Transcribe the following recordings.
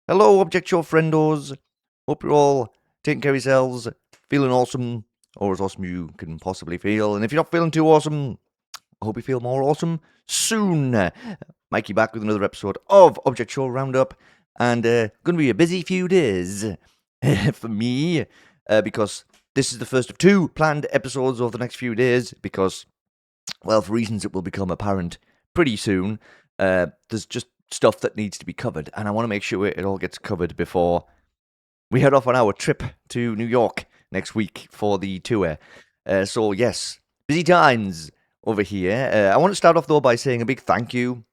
Hello, Object Show friendos. Hope you're all taking care of yourselves, feeling awesome, or as awesome you can possibly feel. And if you're not feeling too awesome, I hope you feel more awesome soon. Mikey back with another episode of Object Show Roundup, and going to be a busy few days for me, because this is the first of two planned episodes over the next few days, because, well, for reasons that will become apparent pretty soon, there's just stuff that needs to be covered, and I want to make sure it all gets covered before we head off on our trip to New York next week for the tour. So yes, busy times over here. I want to start off though by saying a big thank you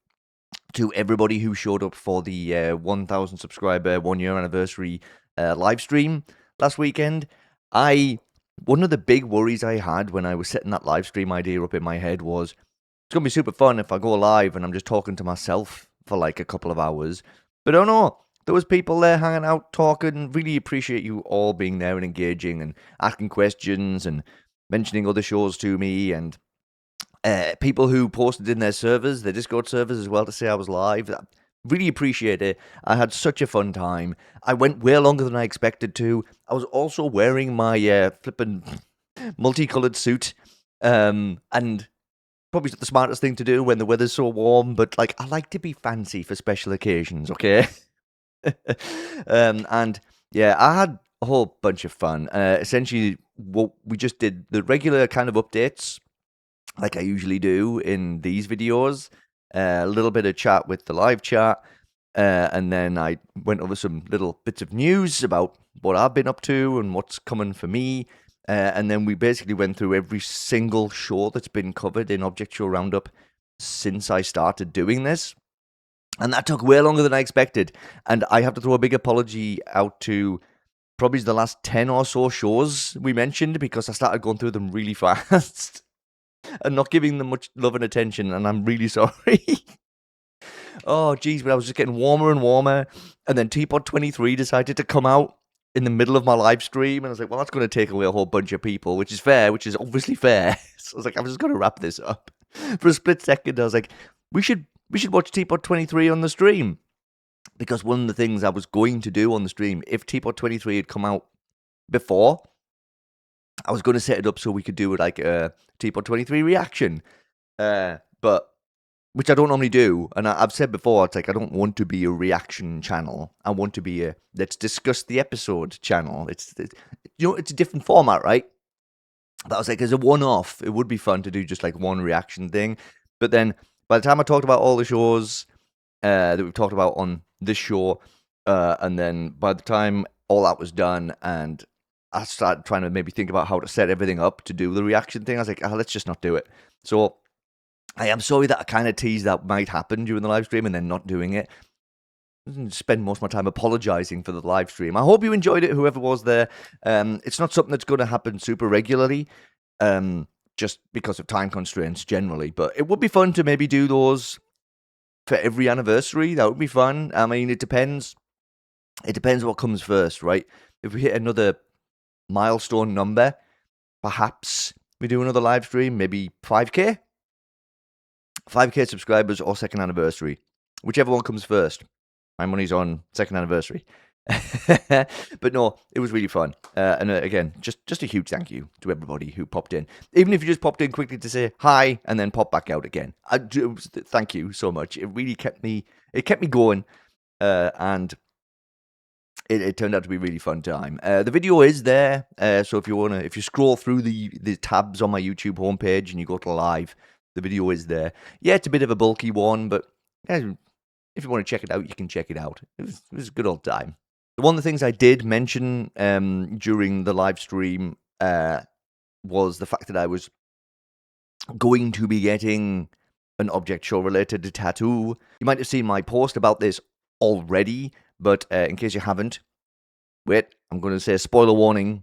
to everybody who showed up for the 1,000 subscriber 1 year anniversary live stream last weekend. One of the big worries I had when I was setting that live stream idea up in my head was it's going to be super fun if I go live and I'm just talking to myself for like a couple of hours. But oh no, there was people there hanging out, talking. Really appreciate you all being there and engaging and asking questions and mentioning other shows to me, and people who posted in their servers, their Discord servers as well, to say I was live. Really appreciate it. I had such a fun time. I went way longer than I expected to. I was also wearing my flippin' multicolored suit, and probably not the smartest thing to do when the weather's so warm, but like I like to be fancy for special occasions, okay? And yeah, I had a whole bunch of fun. Essentially, what we just did the regular kind of updates, like I usually do in these videos. A little bit of chat with the live chat, and then I went over some little bits of news about what I've been up to and what's coming for me. And then we basically went through every single show that's been covered in Object Show Roundup since I started doing this. And that took way longer than I expected. And I have to throw a big apology out to probably the last 10 or so shows we mentioned, because I started going through them really fast and not giving them much love and attention. And I'm really sorry. Oh, geez, but I was just getting warmer and warmer. And then TPOT 23 decided to come out in the middle of my live stream, and I was like, well, that's going to take away a whole bunch of people, which is fair, which is obviously fair. So I was like, I'm just going to wrap this up. For a split second, I was like, we should watch TPOT 23 on the stream, because one of the things I was going to do on the stream, if TPOT 23 had come out before, I was going to set it up so we could do like a TPOT 23 reaction, but which I don't normally do. And I've said before, it's like, I don't want to be a reaction channel. I want to be a let's discuss the episode channel. It's a different format, right? But I was like, as a one-off, it would be fun to do just like one reaction thing. But then by the time I talked about all the shows that we've talked about on this show, and then by the time all that was done and I started trying to maybe think about how to set everything up to do the reaction thing, I was like, let's just not do it. So I am sorry that I kind of teased that might happen during the live stream and then not doing it. I spend most of my time apologizing for the live stream. I hope you enjoyed it, whoever was there. It's not something that's going to happen super regularly, just because of time constraints generally. But it would be fun to maybe do those for every anniversary. That would be fun. I mean, it depends. It depends what comes first, right? If we hit another milestone number, perhaps we do another live stream, maybe 5K? 5K subscribers or second anniversary. Whichever one comes first. My money's on second anniversary. But no, it was really fun. And again, just a huge thank you to everybody who popped in. Even if you just popped in quickly to say hi and then pop back out again. Thank you so much. It really kept me going. And it turned out to be a really fun time. The video is there. So if you scroll through the tabs on my YouTube homepage and you go to live, the video is there. Yeah, it's a bit of a bulky one, but if you want to check it out, you can check it out. It was a good old time. One of the things I did mention during the live stream was the fact that I was going to be getting an object show related tattoo. You might have seen my post about this already, but in case you haven't, wait, I'm going to say a spoiler warning.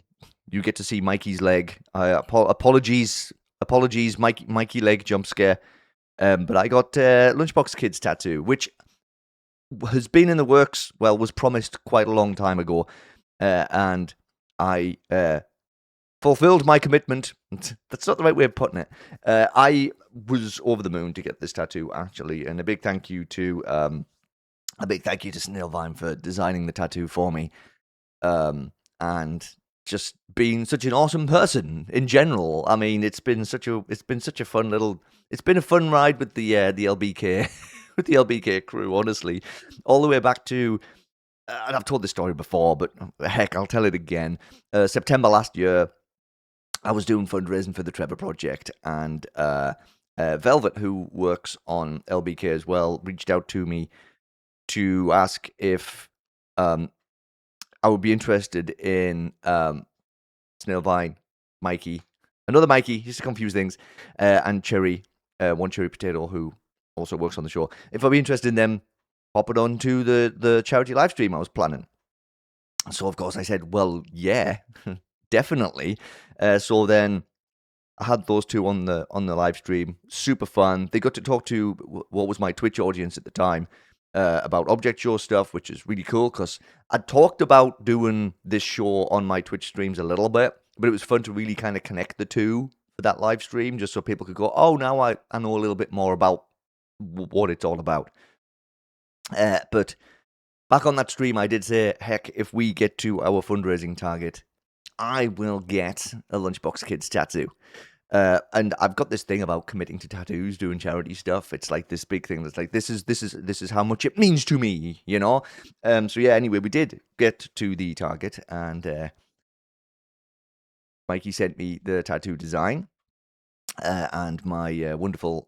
You get to see Mikey's leg. Apologies, Mikey leg jump scare. But I got Lunchbox Kids tattoo, which has been in the works, was promised quite a long time ago. And I fulfilled my commitment. That's not the right way of putting it. I was over the moon to get this tattoo, actually. And a big thank you to a big thank you to Snailvine for designing the tattoo for me, and just being such an awesome person in general. I mean, it's been such a fun ride with the LBK with the LBK crew. Honestly, all the way back to. And I've told this story before, but heck, I'll tell it again. September last year, I was doing fundraising for the Trevor Project, and Velvet, who works on LBK as well, reached out to me to ask if I would be interested in Snailvine, Mikey, another Mikey, just to confuse things, and Cherry, one Cherry Potato, who also works on the show. If I'd be interested in them popping on to the charity live stream I was planning. So, of course, I said, well, yeah, definitely. So then I had those two on the live stream. Super fun. They got to talk to what was my Twitch audience at the time about object show stuff, which is really cool because I talked about doing this show on my Twitch streams a little bit, but it was fun to really kind of connect the two for that live stream, just so people could go, oh, now I know a little bit more about what it's all about. But back on that stream, I did say, heck, if we get to our fundraising target, I will get a Lunchbox Kids tattoo. And I've got this thing about committing to tattoos, doing charity stuff. It's like this big thing that's like, this is how much it means to me, you know? So yeah, anyway, we did get to the target, and Mikey sent me the tattoo design, and my wonderful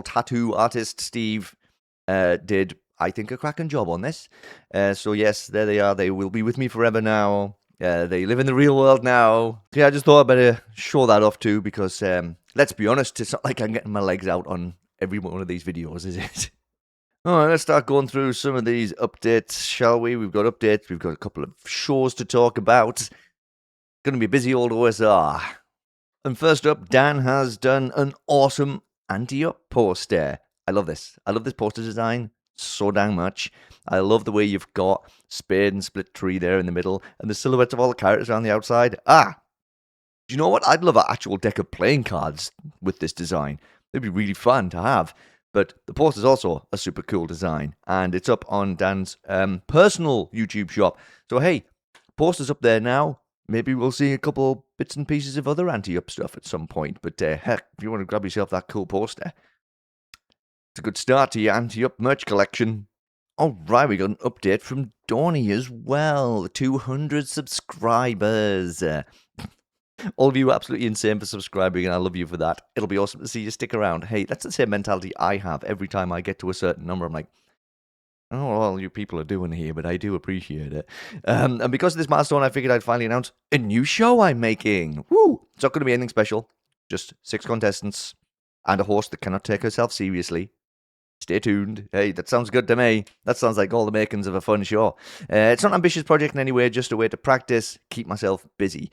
tattoo artist, Steve, did, I think, a cracking job on this. So yes, there they are. They will be with me forever now. They live in the real world now. Yeah, I just thought I'd better show that off too, because let's be honest, it's not like I'm getting my legs out on every one of these videos, is it? All right, let's start going through some of these updates, shall we? We've got updates. We've got a couple of shows to talk about. Going to be a busy old OSR. And first up, Dan has done an awesome Ante Up poster. I love this. I love this poster design so dang much. I love the way you've got Spade and Split Tree there in the middle, and the silhouettes of all the characters around the outside. Do you know what? I'd love an actual deck of playing cards with this design. It'd be really fun to have. But the poster's also a super cool design, and it's up on Dan's personal YouTube shop. So hey, poster's up there now. Maybe we'll see a couple bits and pieces of other Ante Up stuff at some point. But heck, if you want to grab yourself that cool poster, it's a good start to your Ante Up merch collection. Alright, we got an update from Donnie as well. 200 subscribers. All of you are absolutely insane for subscribing, and I love you for that. It'll be awesome to see you stick around. Hey, that's the same mentality I have every time I get to a certain number. I'm like, oh, all you people are doing here, but I do appreciate it. And because of this milestone, I figured I'd finally announce a new show I'm making. Woo! It's not going to be anything special. Just 6 contestants and a host that cannot take herself seriously. Stay tuned. Hey, that sounds good to me. That sounds like all the makings of a fun show. It's not an ambitious project in any way, just a way to practice, keep myself busy.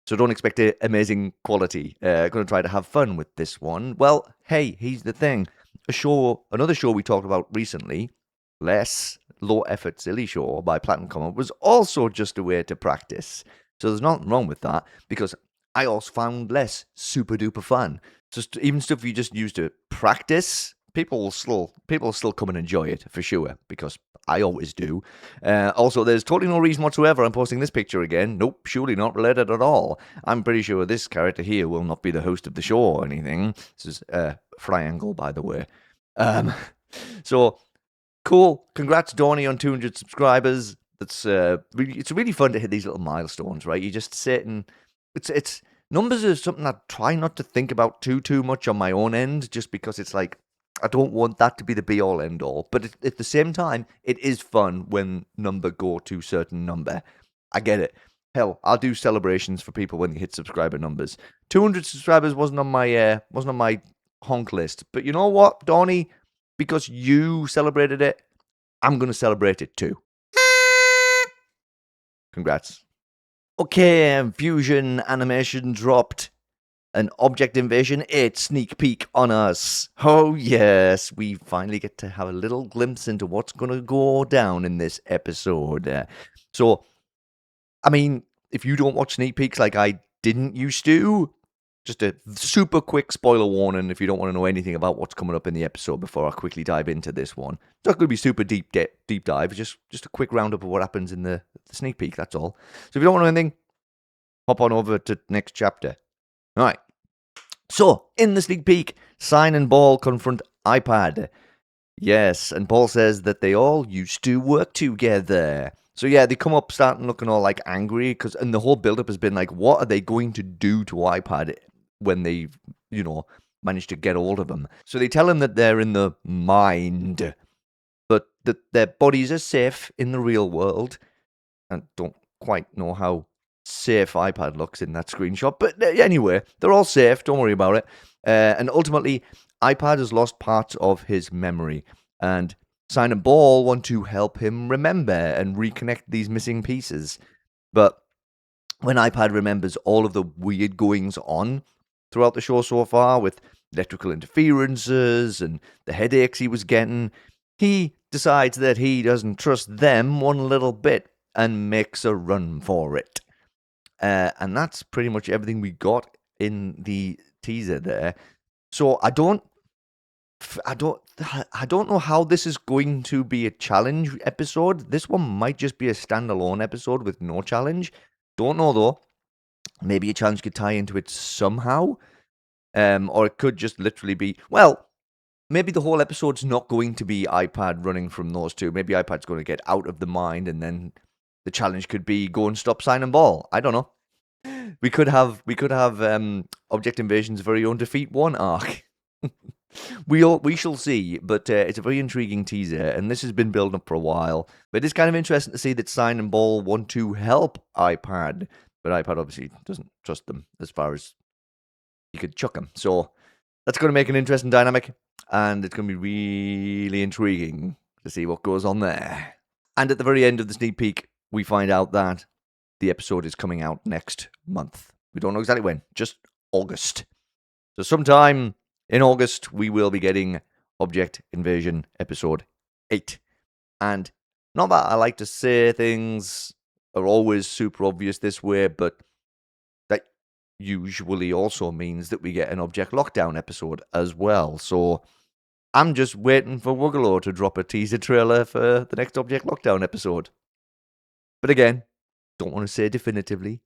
So don't expect amazing quality. Going to try to have fun with this one. Well, hey, here's the thing. Another show we talked about recently, Less Low Effort Silly Show by PlatinumComet, was also just a way to practice. So there's nothing wrong with that, because I also found Less super duper fun. Just even stuff you just use to practice, people will still come and enjoy it for sure, because I always do. Also, there's totally no reason whatsoever I'm posting this picture again. Nope, surely not related at all. I'm pretty sure this character here will not be the host of the show or anything. This is Triangle, by the way. So cool. Congrats, Donnie, on 200 subscribers. It's really fun to hit these little milestones, right? You just sit and it's numbers are something I try not to think about too much on my own end, just because it's like, I don't want that to be the be-all, end-all. But at the same time, it is fun when number go to certain number. I get it. Hell, I'll do celebrations for people when they hit subscriber numbers. 200 subscribers wasn't on my honk list. But you know what, Donnie? Because you celebrated it, I'm going to celebrate it too. Congrats. Okay, FusionAnimations dropped an Object Invasion 8 sneak peek on us. Oh yes, we finally get to have a little glimpse into what's going to go down in this episode. So, I mean, if you don't watch sneak peeks like I didn't used to, just a super quick spoiler warning if you don't want to know anything about what's coming up in the episode before I quickly dive into this one. It's not going to be super deep dive, just a quick roundup of what happens in the sneak peek, that's all. So if you don't want to know anything, hop on over to next chapter. All right. So, in the sneak peek, Sign and Ball confront iPad. Yes, and Paul says that they all used to work together. So yeah, they come up starting looking all like angry, and the whole build-up has been like, what are they going to do to iPad when they, manage to get hold of him? So they tell him that they're in the mind, but that their bodies are safe in the real world. And don't quite know how safe iPad looks in that screenshot, but anyway, they're all safe, don't worry about it. And ultimately, iPad has lost parts of his memory, and Sign and Ball want to help him remember and reconnect these missing pieces. But when iPad remembers all of the weird goings on throughout the show so far, with electrical interferences and the headaches he was getting, he decides that he doesn't trust them one little bit and makes a run for it. And that's pretty much everything we got in the teaser there. So I don't know how this is going to be a challenge episode. This one might just be a standalone episode with no challenge. Don't know though. Maybe a challenge could tie into it somehow. Or it could just literally be, well, maybe the whole episode's not going to be iPad running from those two. Maybe iPad's going to get out of the mind, and then the challenge could be go and stop Sign and Ball. I don't know. We could have Object Invasion's very own Defeat 1 arc. We shall see, but it's a very intriguing teaser, and this has been building up for a while. But it's kind of interesting to see that Sign and Ball want to help iPad, but iPad obviously doesn't trust them as far as you could chuck them. So that's going to make an interesting dynamic, and it's going to be really intriguing to see what goes on there. And at the very end of the sneak peek, we find out that the episode is coming out next month. We don't know exactly when, just August. So sometime in August, we will be getting Object Invasion Episode 8. And not that I like to say things are always super obvious this way, but that usually also means that we get an Object Lockdown episode as well. So I'm just waiting for Wugalo to drop a teaser trailer for the next Object Lockdown episode. But again, don't want to say definitively.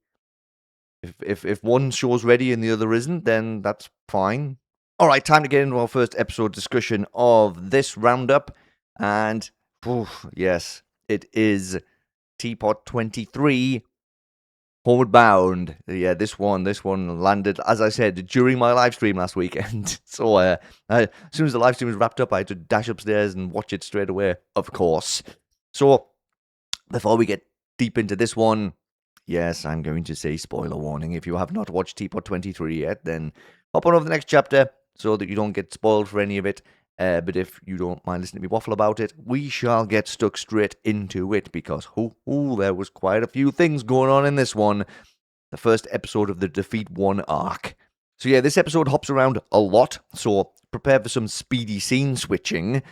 If one show's ready and the other isn't, then that's fine. All right, time to get into our first episode discussion of this roundup. And, yes, it is TPOT 23, Homeward Bound. Yeah, this one landed, as I said, during my live stream last weekend. So as soon as the live stream was wrapped up, I had to dash upstairs and watch it straight away, of course. So before we get deep into this one, yes, I'm going to say spoiler warning. If you have not watched TPOT 23 yet, then hop on over the next chapter so that you don't get spoiled for any of it. But if you don't mind listening to me waffle about it, we shall get stuck straight into it, because there was quite a few things going on in this one. The first episode of the Defeat 1 arc. So yeah, this episode hops around a lot, so prepare for some speedy scene switching.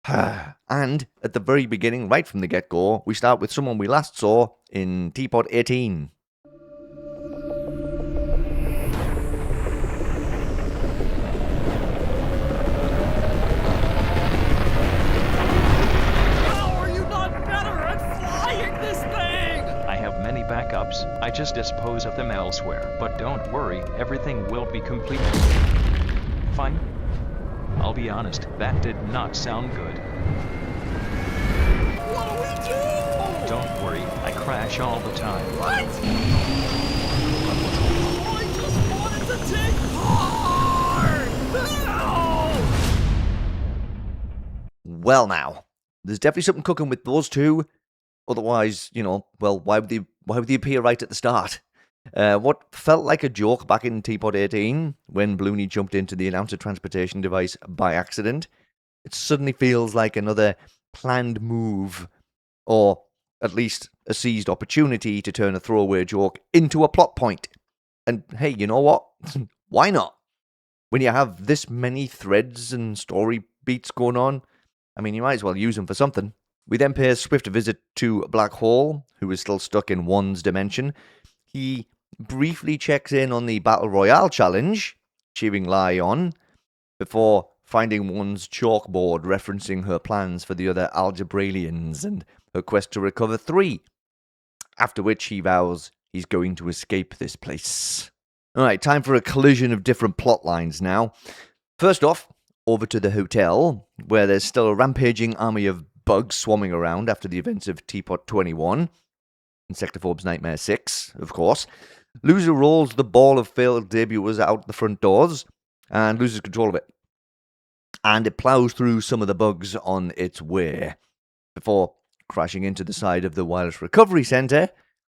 And at the very beginning, right from the get-go, we start with someone we last saw in TPOT 18. Backups, I just dispose of them elsewhere. But don't worry, everything will be complete. Fine. I'll be honest, that did not sound good. What do we do? Don't worry, I crash all the time. What? Oh, I just wanted to take part! No! Well now, there's definitely something cooking with those two. Otherwise, why would they appear right at the start? What felt like a joke back in TPOT 18, when Blooney jumped into the announcer transportation device by accident, it suddenly feels like another planned move, or at least a seized opportunity to turn a throwaway joke into a plot point. And hey, you know what? Why not? When you have this many threads and story beats going on, I mean, you might as well use them for something. We then pay a swift visit to Black Hole, who is still stuck in one's dimension. He briefly checks in on the Battle Royale challenge, cheering Lai on, before finding one's chalkboard referencing her plans for the other Algebralians and her quest to recover 3. After which he vows he's going to escape this place. Alright, time for a collision of different plot lines now. First off, over to the hotel, where there's still a rampaging army of bugs swarming around after the events of TPOT 21. Insectophobes Nightmare 6, of course. Loser rolls the ball of failed debuters out the front doors and loses control of it. And it plows through some of the bugs on its way, before crashing into the side of the Wireless Recovery Center,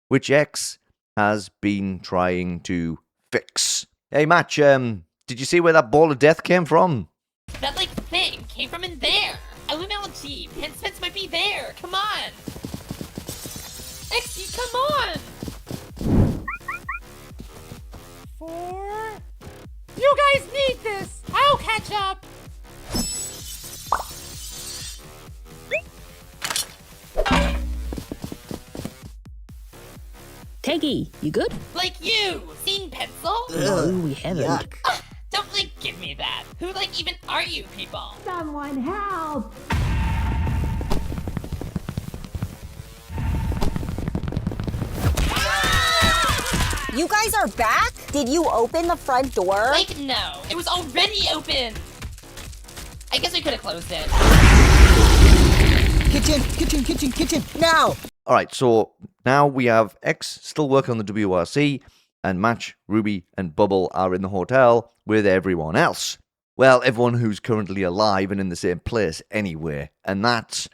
which X has been trying to fix. Hey, Match, did you see where that ball of death came from? That, like, thing came from in there. LMLG, Pence might be there. Come on. XD, come on. 4. You guys need this. I'll catch up. Teggy, you good? Like you. Seen pencil? No, we haven't. Ugh, don't, like, give me that. Who, like, even are you people? Someone help. You guys are back? Did you open the front door? Like, no. It was already open. I guess we could have closed it. Kitchen, now! Alright, so now we have X still working on the WRC, and Match, Ruby, and Bubble are in the hotel with everyone else. Well, everyone who's currently alive and in the same place anyway. And that's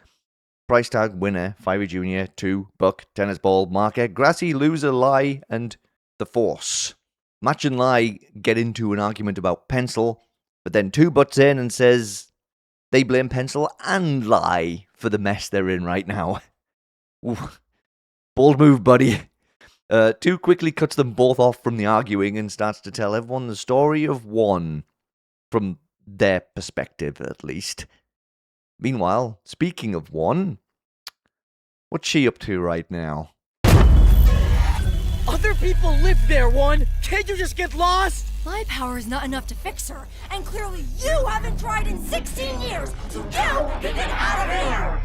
price tag winner, Fiery Jr., 2, Buck, Tennis Ball, Marker, Grassy, Loser, Lie, and The Force. Match and Lie get into an argument about Pencil, but then 2 butts in and says they blame Pencil and Lie for the mess they're in right now. Ooh. Bold move, buddy. 2 quickly cuts them both off from the arguing and starts to tell everyone the story of 1. From their perspective, at least. Meanwhile, speaking of 1, what's she up to right now? Other people live there, One. Can't you just get lost? My power is not enough to fix her, and clearly you haven't tried in 16 years, so you can get out of here!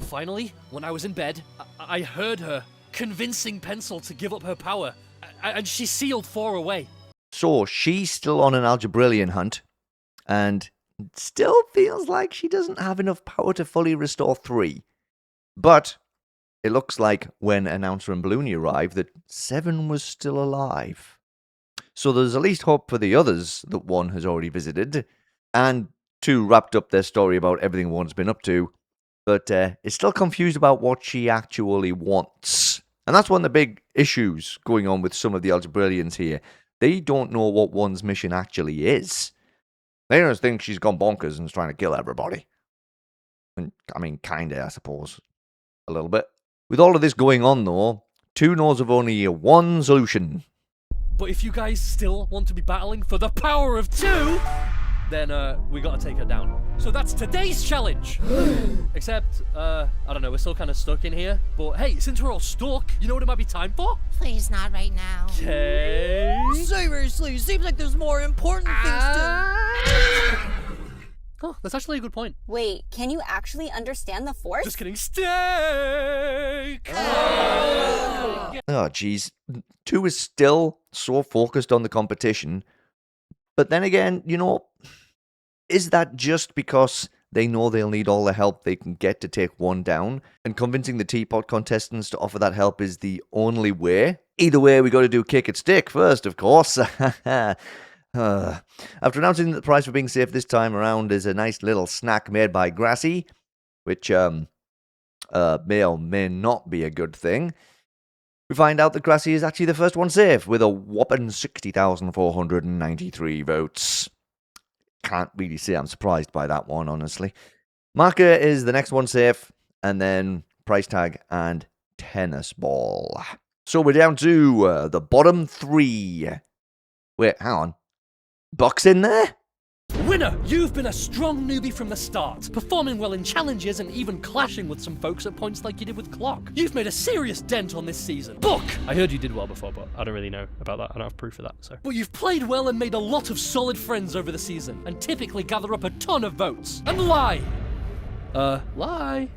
Finally, when I was in bed, I heard her convincing Pencil to give up her power, and she sealed 4 away. So, she's still on an Algebralian hunt, and still feels like she doesn't have enough power to fully restore 3. But it looks like when Announcer and Balloony arrived that 7 was still alive. So there's at least hope for the others that 1 has already visited, and 2 wrapped up their story about everything 1's been up to, but is still confused about what she actually wants. And that's one of the big issues going on with some of the Algebralians here. They don't know what 1's mission actually is. They just think she's gone bonkers and is trying to kill everybody. And, I mean, kinda, I suppose. A little bit. With all of this going on, though, 2 knows of only 1 solution. But if you guys still want to be battling for the power of 2, then we gotta take her down. So that's today's challenge! Except, I don't know, we're still kind of stuck in here. But hey, since we're all stuck, you know what it might be time for? Please, not right now. Okay. Seriously, seems like there's more important things to... Oh, that's actually a good point. Wait, can you actually understand the Force? Just kidding. Steak! Oh, jeez. 2 is still so focused on the competition. But then again, you know, is that just because they know they'll need all the help they can get to take 1 down? And convincing the TPOT contestants to offer that help is the only way? Either way, we got to do kick it stick first, of course. After announcing that the prize for being safe this time around is a nice little snack made by Grassy, which may or may not be a good thing, we find out that Grassy is actually the first one safe with a whopping 60,493 votes. Can't really say I'm surprised by that one, honestly. Marker is the next one safe, and then Price Tag and Tennis Ball. So we're down to the bottom 3. Wait, hang on. Buck's in there? Winner, you've been a strong newbie from the start, performing well in challenges and even clashing with some folks at points like you did with Clock. You've made a serious dent on this season. Book! I heard you did well before, but I don't really know about that. I don't have proof of that, so. But you've played well and made a lot of solid friends over the season, and typically gather up a ton of votes. And Lie! Lie?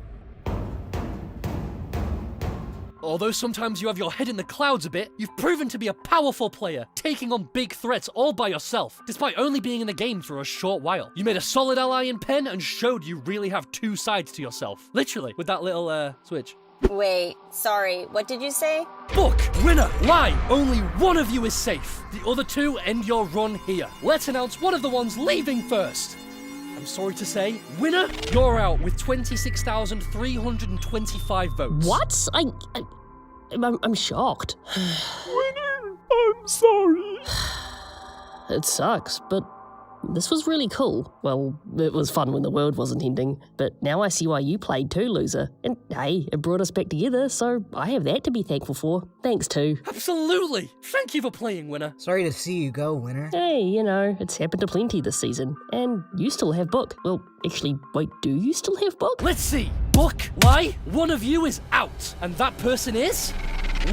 Although sometimes you have your head in the clouds a bit, you've proven to be a powerful player, taking on big threats all by yourself, despite only being in the game for a short while. You made a solid ally in Pen and showed you really have two sides to yourself. Literally, with that little, switch. Wait, sorry, what did you say? Book! Winner! Lie! Only one of you is safe. The other two end your run here. Let's announce one of the ones leaving first. I'm sorry to say, winner, you're out with 26,325 votes. What? I'm shocked. Winner, I'm sorry. It sucks, but this was really cool. Well, it was fun when the world wasn't ending, but now I see why you played too, loser. And hey, it brought us back together, so I have that to be thankful for. Thanks too. Absolutely. Thank you for playing, Winner. Sorry to see you go, Winner. Hey, you know, it's happened to plenty this season. And you still have Book. Well, actually, wait, do you still have Book? Let's see. Book, Lie, one of you is out. And that person is...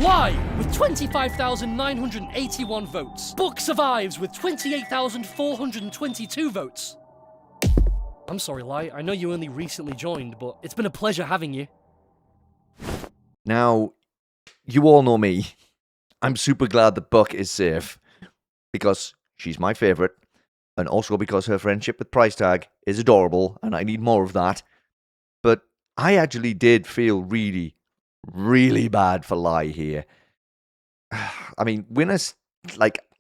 Lie, with 25,981 votes. Book survives with 28,422 votes. I'm sorry, Lie, I know you only recently joined, but it's been a pleasure having you. Now, you all know me. I'm super glad that Buck is safe, because she's my favourite, and also because her friendship with Price Tag is adorable, and I need more of that. But I actually did feel really bad for Lie here. I mean, Winner's,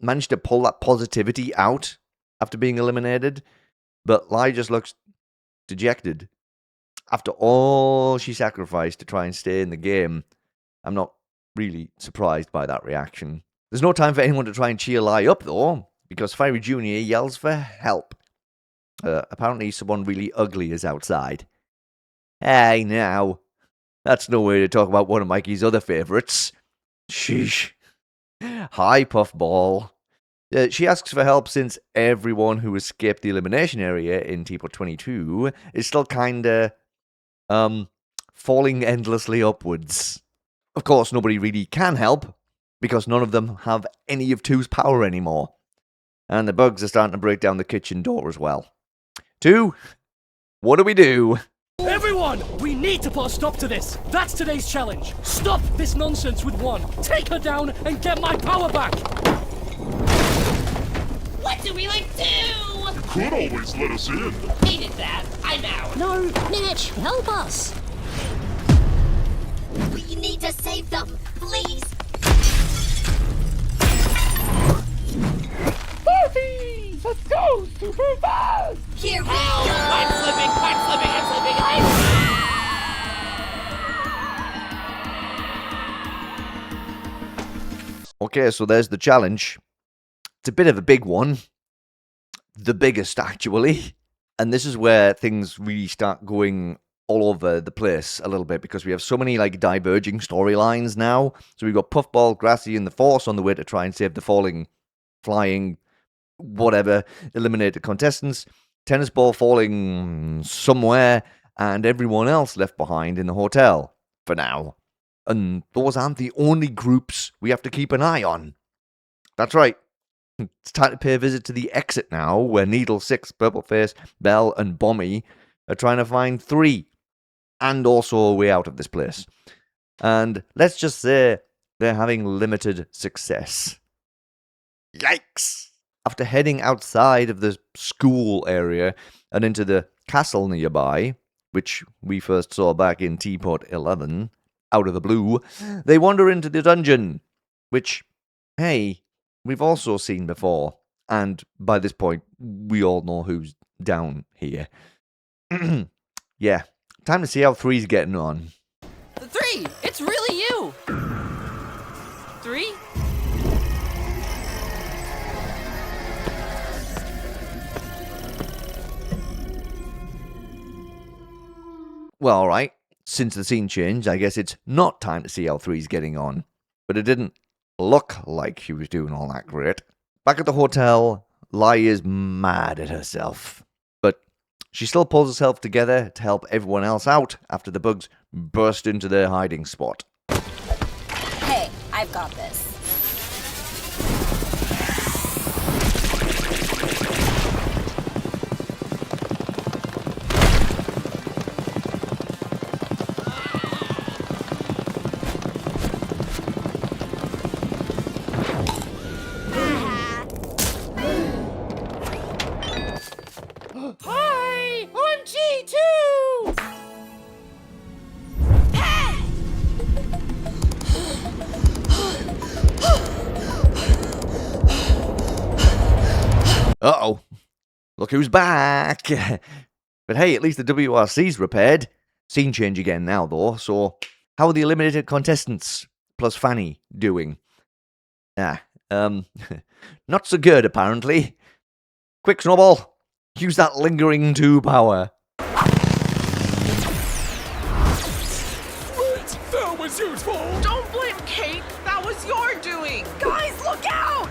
managed to pull that positivity out after being eliminated, but Lie just looks dejected. After all she sacrificed to try and stay in the game, I'm not really surprised by that reaction. There's no time for anyone to try and cheer Lie up, though, because Fiery Jr. yells for help. Apparently someone really ugly is outside. Hey, now. That's no way to talk about one of Mikey's other favourites. Sheesh. Hi, Puffball. She asks for help since everyone who escaped the elimination area in TPOT 22 is still kinda, falling endlessly upwards. Of course, nobody really can help, because none of them have any of 2's power anymore. And the bugs are starting to break down the kitchen door as well. 2, what do we do? Everyone, we need to put a stop to this. That's today's challenge. Stop this nonsense with 1. Take her down and get my power back. What do we do? You could always let us in. Hated that. I'm out. No, Natch, help us. We need to save them, please. Sparky! Let's go super fast! Here we Oh, go. I'm slipping. Okay, so there's the challenge. It's a bit of a big one. The biggest, actually. And this is where things really start going all over the place a little bit, because we have so many, diverging storylines now. So we've got Puffball, Grassy, and the Force on the way to try and save the flying, whatever, eliminate the contestants. Tennis Ball falling somewhere, and everyone else left behind in the hotel, for now. And those aren't the only groups we have to keep an eye on. That's right. It's time to pay a visit to the exit now, where Needle, Six, Purpleface, Belle, and Bommy are trying to find 3, and also a way out of this place. And let's just say they're having limited success. Yikes! After heading outside of the school area and into the castle nearby, which we first saw back in TPOT 11, out of the blue, they wander into the dungeon, which, hey, we've also seen before, and by this point, we all know who's down here. Yeah, time to see how 3's getting on. 3, it's really you. L3? Well, alright. Since the scene changed, I guess it's not time to see how 3's getting on. But it didn't look like she was doing all that great. Back at the hotel, Lai is mad at herself. But she still pulls herself together to help everyone else out after the bugs burst into their hiding spot. Hey, I've got this. Hi! I'm G2! Uh-oh. Look who's back. But hey, at least the WRC's repaired. Scene change again now, though, so how are the eliminated contestants plus Fanny doing? Not so good, apparently. Quick, Snowball. Use that lingering 2 power. What? That was your fault! Don't blame Kate! That was your doing! Guys, look out!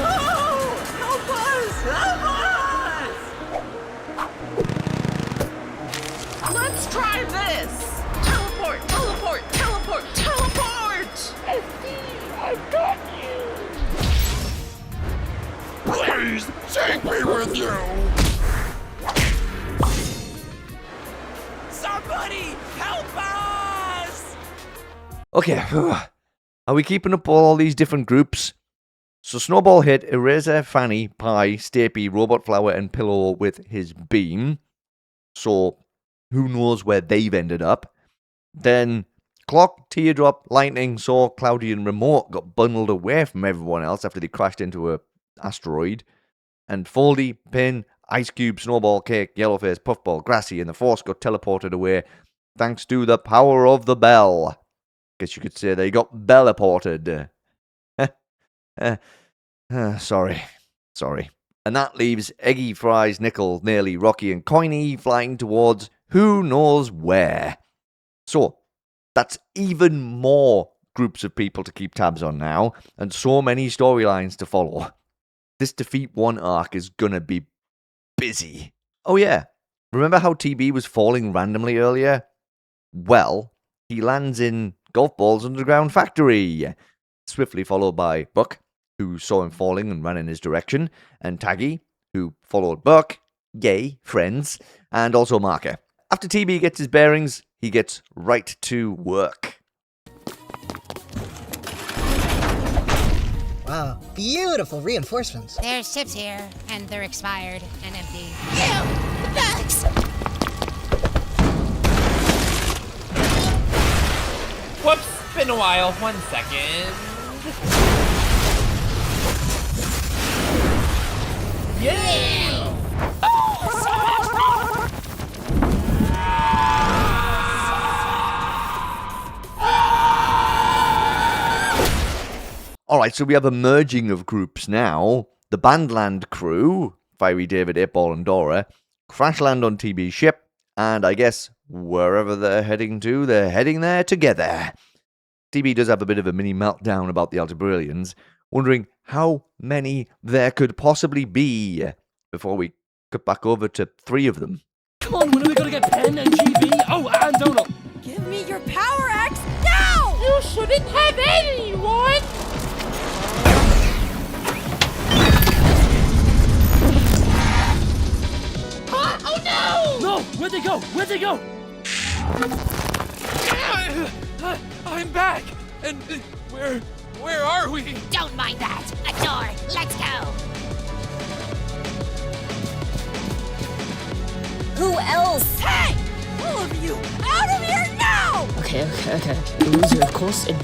Oh! Help us! Help us! Let's try this! Teleport! Teleport! Teleport! Teleport! I've got you! Please, take me with you! Somebody help us! Okay, are we keeping up all these different groups? So Snowball hit Eraser, Fanny, Pie, Stapy, Robot Flower, and Pillow with his beam. So who knows where they've ended up. Then Clock, Teardrop, Lightning, Saw, Cloudy, and Remote got bundled away from everyone else after they crashed into a asteroid. And Foldy, Pin, Ice Cube, Snowball, Cake, Yellowface, Puffball, Grassy, and the Force got teleported away thanks to the power of the bell. Guess you could say they got bellaported. Sorry. And that leaves Eggy, Fries, Nickel, Nearly, Rocky, and Coiny flying towards who knows where. So, that's even more groups of people to keep tabs on now, and so many storylines to follow. This Defeat 1 arc is gonna be busy. Oh yeah, remember how TB was falling randomly earlier? Well, he lands in Golf Ball's underground factory, swiftly followed by Buck, who saw him falling and ran in his direction, and Taggy, who followed Buck, yay, friends, and also Marker. After TB gets his bearings, he gets right to work. Wow, beautiful reinforcements. There's ships here, and they're expired and empty. Ew! The bags! Whoops, been a while. 1 second. Yeah! Alright, so we have a merging of groups now. The Bandland crew, Fiery David, 8-Ball, and Dora, crash land on TB's ship, and I guess wherever they're heading to, they're heading there together. TB does have a bit of a mini meltdown about the Algebralians, wondering how many there could possibly be before we cut back over to 3 of them. Come on, when are we gonna get Pen and GB? Oh, and Donut! Give me your power axe now! You shouldn't have anyone! Oh no! No! Where'd they go? Where'd they go? I'm back! And where are we? Don't mind that. A door. Let's go. Who else? Hey! All of you, out of here now! Okay. Loser, of course, and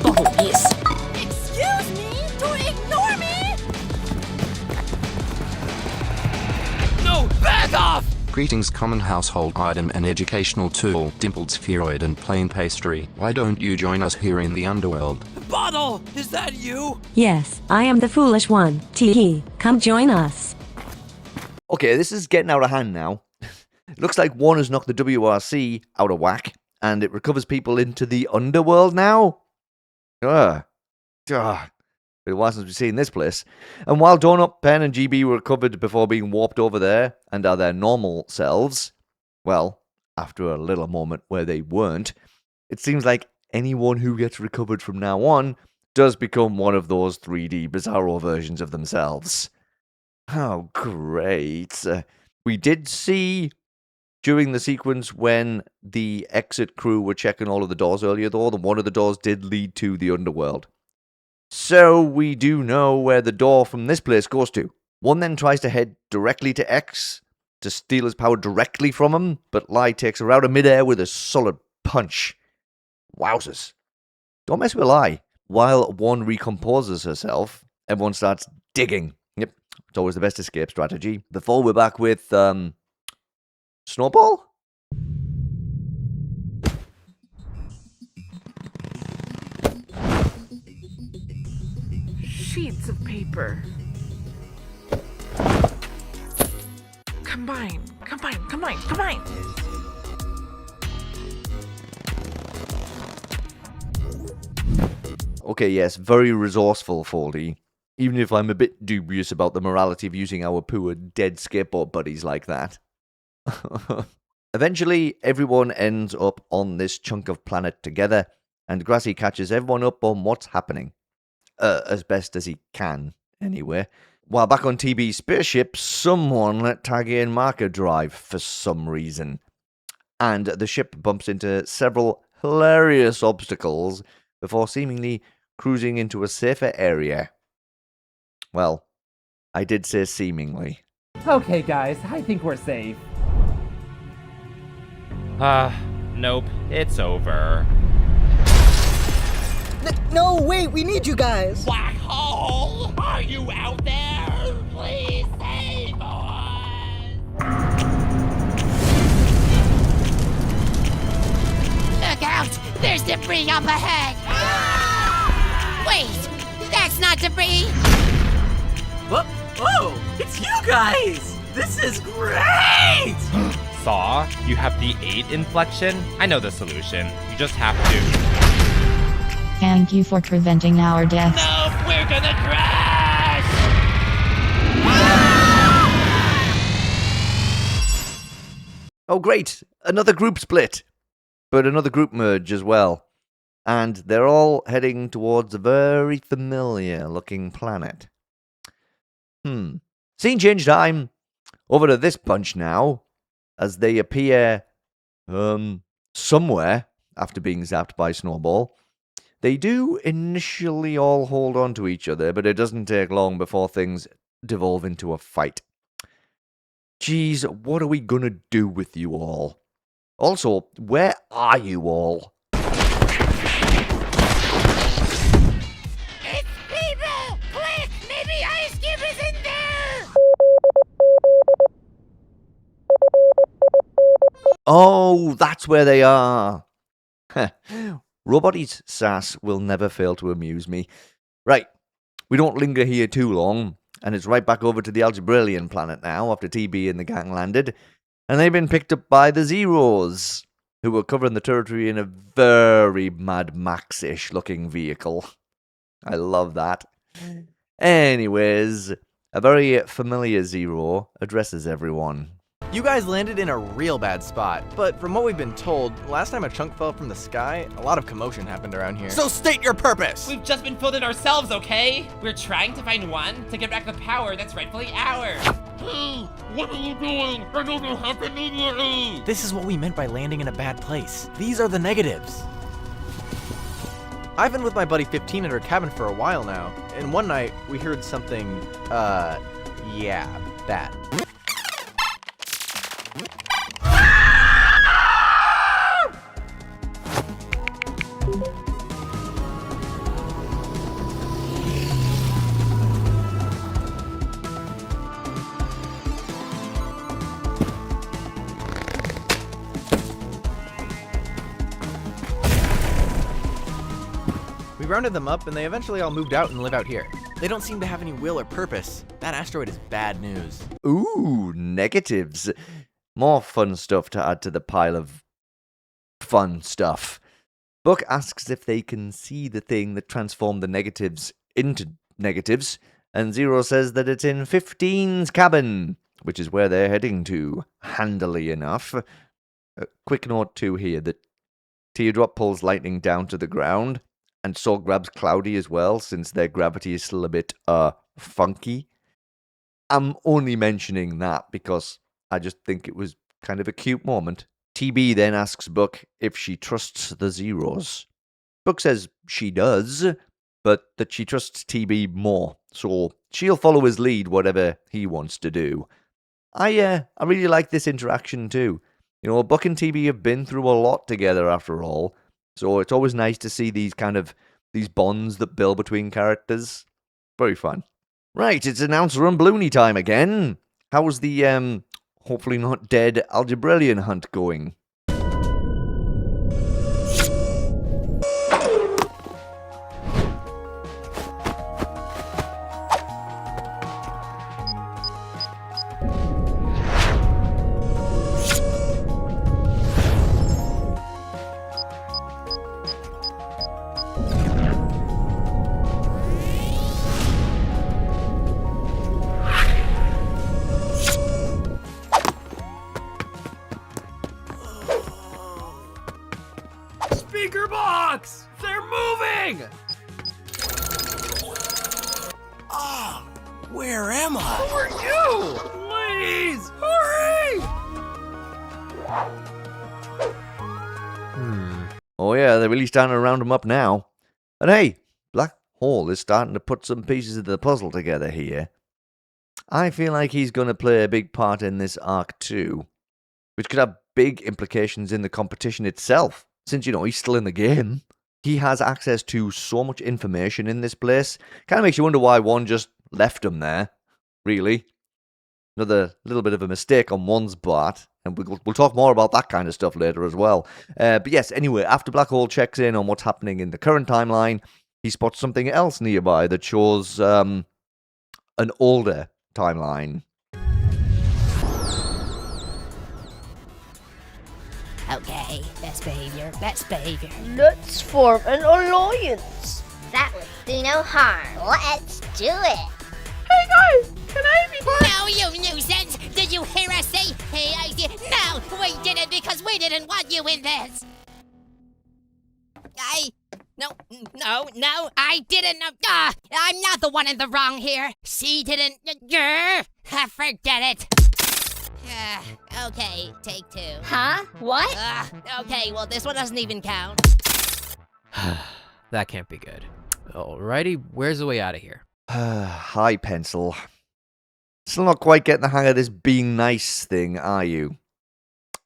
Bubble, yes. Excuse me? To ignore me? No, back off! Greetings, common household item and educational tool, dimpled spheroid and plain pastry. Why don't you join us here in the underworld? Bottle, is that you? Yes, I am the foolish one. Tee, come join us. Okay, this is getting out of hand now. It looks like one has knocked the WRC out of whack, and it recovers people into the underworld now. Ugh. Ugh. Been a while since we've seen this place. And while Donut, Pen, and GB were recovered before being warped over there and are their normal selves, well, after a little moment where they weren't, it seems like anyone who gets recovered from now on does become one of those 3D Bizarro versions of themselves. Oh, great. We did see during the sequence when the exit crew were checking all of the doors earlier, though, that one of the doors did lead to the underworld. So we do know where the door from this place goes to. One then tries to head directly to X to steal his power directly from him, but Lai takes her out of midair with a solid punch. Wowzers. Don't mess with Lai. While one recomposes herself, everyone starts digging. Yep, it's always the best escape strategy. Before we're back with, Snowball? Sheets of paper. Combine. Okay, yes, very resourceful, Foldy. Even if I'm a bit dubious about the morality of using our poor dead skateboard buddies like that. Eventually, everyone ends up on this chunk of planet together, and Grassy catches everyone up on what's happening. As best as he can, anyway. While back on TB's spaceship, someone let Tag and Marker drive for some reason. And the ship bumps into several hilarious obstacles before seemingly cruising into a safer area. Well, I did say seemingly. Okay, guys, I think we're safe. Nope, it's over. No, wait, we need you guys. Black hole! Are you out there? Please save us! Look out! There's debris up ahead! Wait! That's not debris! Whoa! It's you guys! This is great! Saw, you have the 8 inflection? I know the solution. You just have to. Thank you for preventing our deaths. No, we're gonna crash! Oh, great! Another group split! But another group merge as well. And they're all heading towards a very familiar-looking planet. Scene change time! Over to this bunch now, as they appear, somewhere after being zapped by Snowball. They do initially all hold on to each other, but it doesn't take long before things devolve into a fight. Geez, what are we gonna do with you all? Also, where are you all? It's people! Quick! Maybe Ice Cube is in there! Oh, that's where they are! Roboty's sass will never fail to amuse me. Right, we don't linger here too long, and it's right back over to the Algebraian planet now after TB and the gang landed, and they've been picked up by the Zeros, who were covering the territory in a very Mad Max-ish looking vehicle. I love that. Anyways, a very familiar Zero addresses everyone. You guys landed in a real bad spot, but from what we've been told, last time a chunk fell from the sky, a lot of commotion happened around here. So state your purpose! We've just been filled in ourselves, okay? We're trying to find one to get back the power that's rightfully ours. Hey, what are you doing? I need your help immediately! This is what we meant by landing in a bad place. These are the negatives. I've been with my buddy 15 at her cabin for a while now, and one night we heard something, yeah, bad. rounded them up and they eventually all moved out and live out here. They don't seem to have any will or purpose. That asteroid is bad news. Ooh, negatives. More fun stuff to add to the pile of fun stuff. Buck asks if they can see the thing that transformed the negatives into negatives, and Zero says that it's in 15's cabin, which is where they're heading to, handily enough. A quick note too here that Teardrop pulls Lightning down to the ground, and so grabs Cloudy as well, since their gravity is still a bit, funky. I'm only mentioning that because I just think it was kind of a cute moment. TB then asks Buck if she trusts the Zeros. Buck says she does, but that she trusts TB more, so she'll follow his lead whatever he wants to do. I really like this interaction too. You know, Buck and TB have been through a lot together after all, so it's always nice to see these bonds that build between characters. Very fun. Right, it's announcer and Bloony time again. How's the, hopefully not dead Algebralian hunt going? Speaker box! They're moving! Ah, where am I? Who are you? Please, hurry! Oh yeah, they're really starting to round them up now. And hey, Black Hole is starting to put some pieces of the puzzle together here. I feel like he's going to play a big part in this arc too, which could have big implications in the competition itself, since, you know, he's still in the game. He has access to so much information in this place. Kind of makes you wonder why one just left him there, really. Another little bit of a mistake on one's part, and we'll talk more about that kind of stuff later as well. But yes, anyway, after Black Hole checks in on what's happening in the current timeline, he spots something else nearby that shows an older timeline. Okay, best behavior, best behavior. Let's form an alliance. That would do no harm. Let's do it. Hey guys, can I be part? No, you nuisance! Did you hear us say, hey, I did? No, we did it because we didn't want you in this. No, I didn't. I'm not the one in the wrong here. She didn't. Forget it. Okay, take two. Huh? What? Okay, well, this one doesn't even count. That can't be good. Alrighty, where's the way out of here? Hi, Pencil. Still not quite getting the hang of this being nice thing, are you?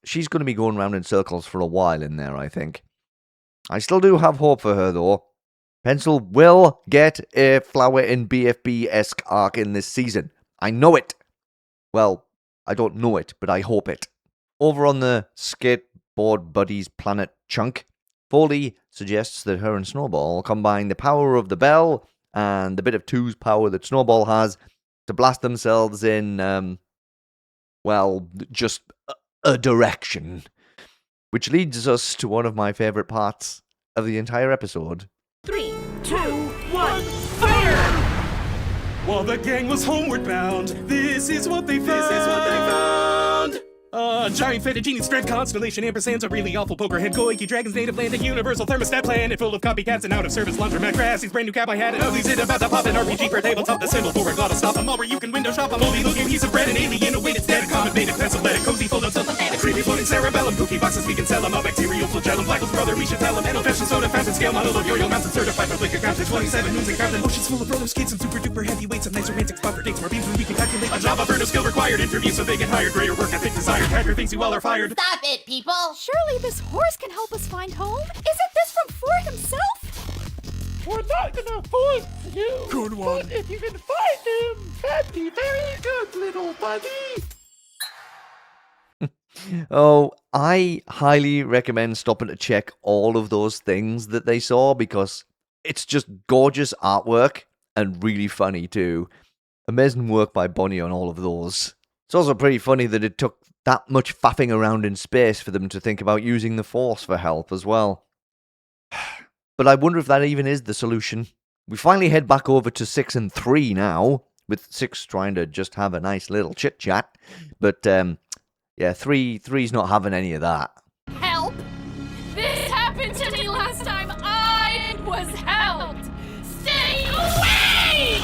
She's going to be going round in circles for a while in there, I think. I still do have hope for her, though. Pencil will get a Flower in BFB-esque arc in this season. I know it. Well, I don't know it, but I hope it. Over on the Skateboard Buddies Planet chunk, Foley suggests that her and Snowball combine the power of the bell and the bit of two's power that Snowball has to blast themselves in, well, just a direction. Which leads us to one of my favorite parts of the entire episode. 3, 2, 1, fire! While the gang was homeward bound, this is what they found. A giant fettuccine spread constellation ampersands, a really awful pokerhead Goiki Dragon's native land, a universal thermostat planet full of copycats and out-of-service laundromat Grassie's brand new cap I had, an ugly zit about to pop an RPG for tabletop, the symbol for a gotta stop them all where you can window shop a moldy looking piece of bread, an alien awaited dead, a comet made of pencil lead, a cozy full of sympathetic, creepy floating cerebellum, cookie boxes we can sell them, a bacterial flagellum, Blackle's brother we should tell them, an old-fashioned soda fountain scale model of yo-yo mountain certified for liquor crafted 27 moons and counting, oceans full of roller skates and super duper heavyweights, a nice romantic spot for dates, more beams when we can calculate, a job offer, no skill required, interview so they get hired, greater work ethic desired, hacker thinks you all are fired. Stop it, people! Surely this horse can help us find home? Isn't this from Ford himself? We're not gonna force you. Good one. But if you can find him, that'd be very good, little buddy. Oh, I highly recommend stopping to check all of those things that they saw, because It's just gorgeous artwork and really funny too. Amazing work by Bonnie on all of those. It's also pretty funny that it took that much faffing around in space for them to think about using the Force for help as well. But I wonder if that even is the solution. We finally head back over to 6 and 3 now, with 6 trying to just have a nice little chit-chat. But, yeah, 3's not having any of that. Help! This happened to me last time I was helped! Stay away!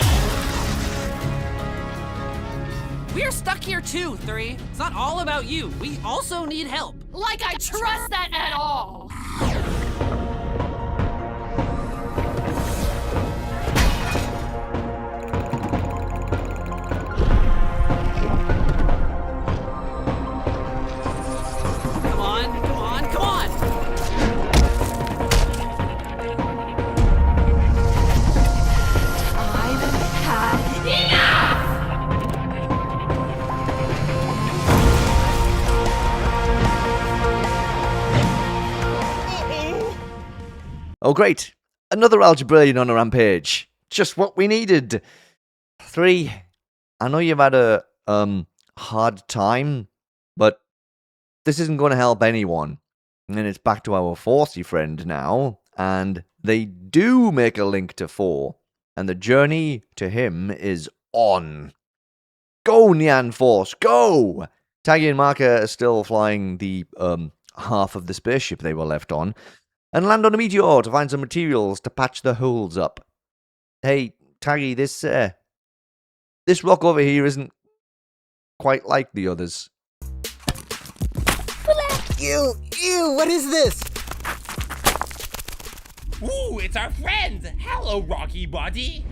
We're stuck here too, 3. It's not all about you. We also need help. Like I trust that at all! Oh great, another algebraian on a rampage. Just what we needed. 3, I know you've had a hard time, but this isn't going to help anyone. And it's back to our Forcey friend now, and they do make a link to 4, and the journey to him is on. Go, Nyan Force, go! Taggy and Marker are still flying the half of the spaceship they were left on, and land on a meteor to find some materials to patch the holes up. Hey, Taggy, this rock over here isn't quite like the others. Ew, what is this? Ooh, it's our friend! Hello, Rocky Buddy!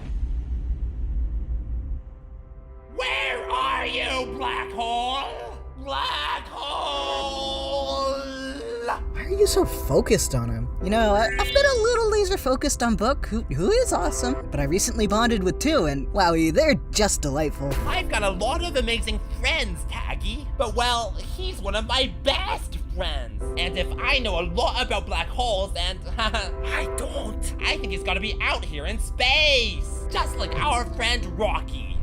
Where are you, Black Hole? Black Hole! Why are you so focused on him? You know, I've been a little laser focused on Book, who is awesome, but I recently bonded with 2, and wow, they're just delightful. I've got a lot of amazing friends, Taggy, but well, he's one of my best friends. And if I know a lot about black holes, and I don't, I think he's gotta be out here in space, just like our friend Rocky.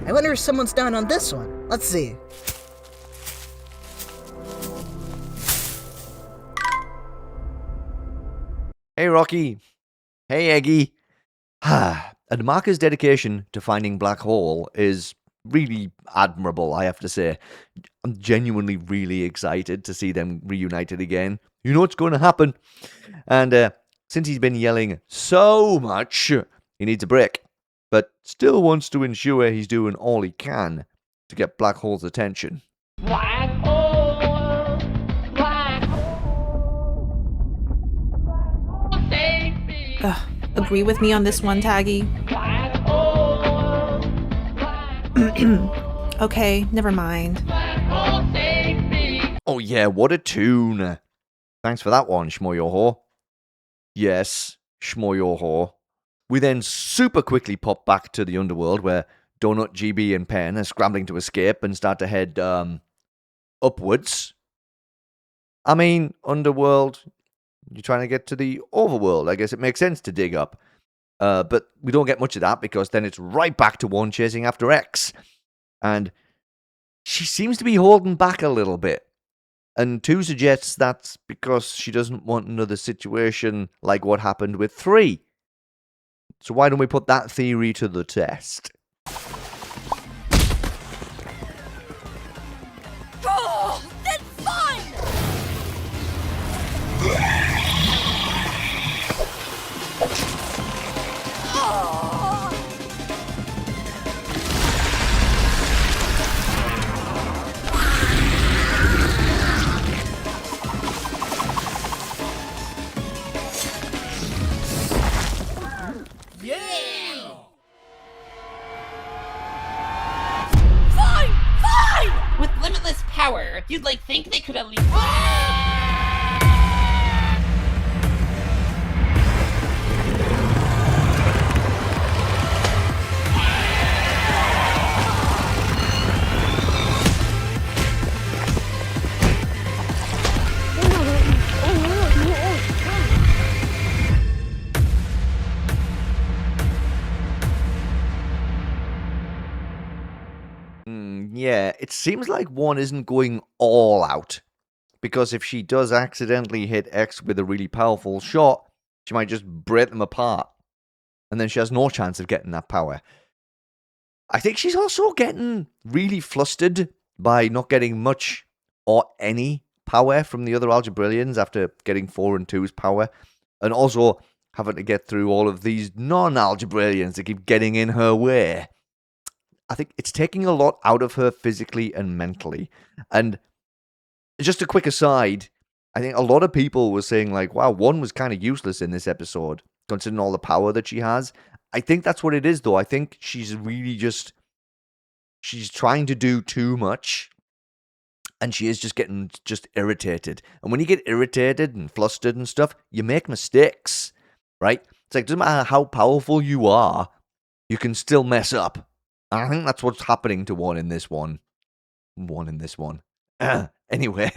I wonder if someone's down on this one. Let's see. Hey, Rocky. Hey, Eggy. And Marker's dedication to finding Black Hole is really admirable, I have to say. I'm genuinely really excited to see them reunited again. You know what's going to happen. And since he's been yelling so much, he needs a break. But still wants to ensure he's doing all he can to get Black Hole's attention. Black hole! Black hole! Save me! Agree with me on this one, Taggy. Black hole! Okay, never mind. Black hole, save me! Oh yeah, what a tune. Thanks for that one, Shmoyoho. Yes, Shmoyoho. We then super quickly pop back to the underworld where Donut, GB, and Pen are scrambling to escape and start to head upwards. I mean, underworld, you're trying to get to the overworld. I guess it makes sense to dig up. But we don't get much of that because then it's right back to 1 chasing after X. And she seems to be holding back a little bit. And 2 suggests that's because she doesn't want another situation like what happened with 3. So why don't we put that theory to the test? Oh, that's fun! Oh. Yeah! Fine! Fine! With limitless power, you'd think they could at least. Yeah, it seems like one isn't going all out. Because if she does accidentally hit X with a really powerful shot, she might just break them apart. And then she has no chance of getting that power. I think she's also getting really flustered by not getting much or any power from the other Algebraians after getting 4 and 2's power. And also having to get through all of these non-Algebraians that keep getting in her way. I think it's taking a lot out of her physically and mentally. And just a quick aside, I think a lot of people were saying like, wow, one was kind of useless in this episode, considering all the power that she has. I think that's what it is, though. I think she's really she's trying to do too much, and she is just getting irritated. And when you get irritated and flustered and stuff, you make mistakes, right? It's like, it doesn't matter how powerful you are, you can still mess up. And I think that's what's happening to one in this one. Anyway,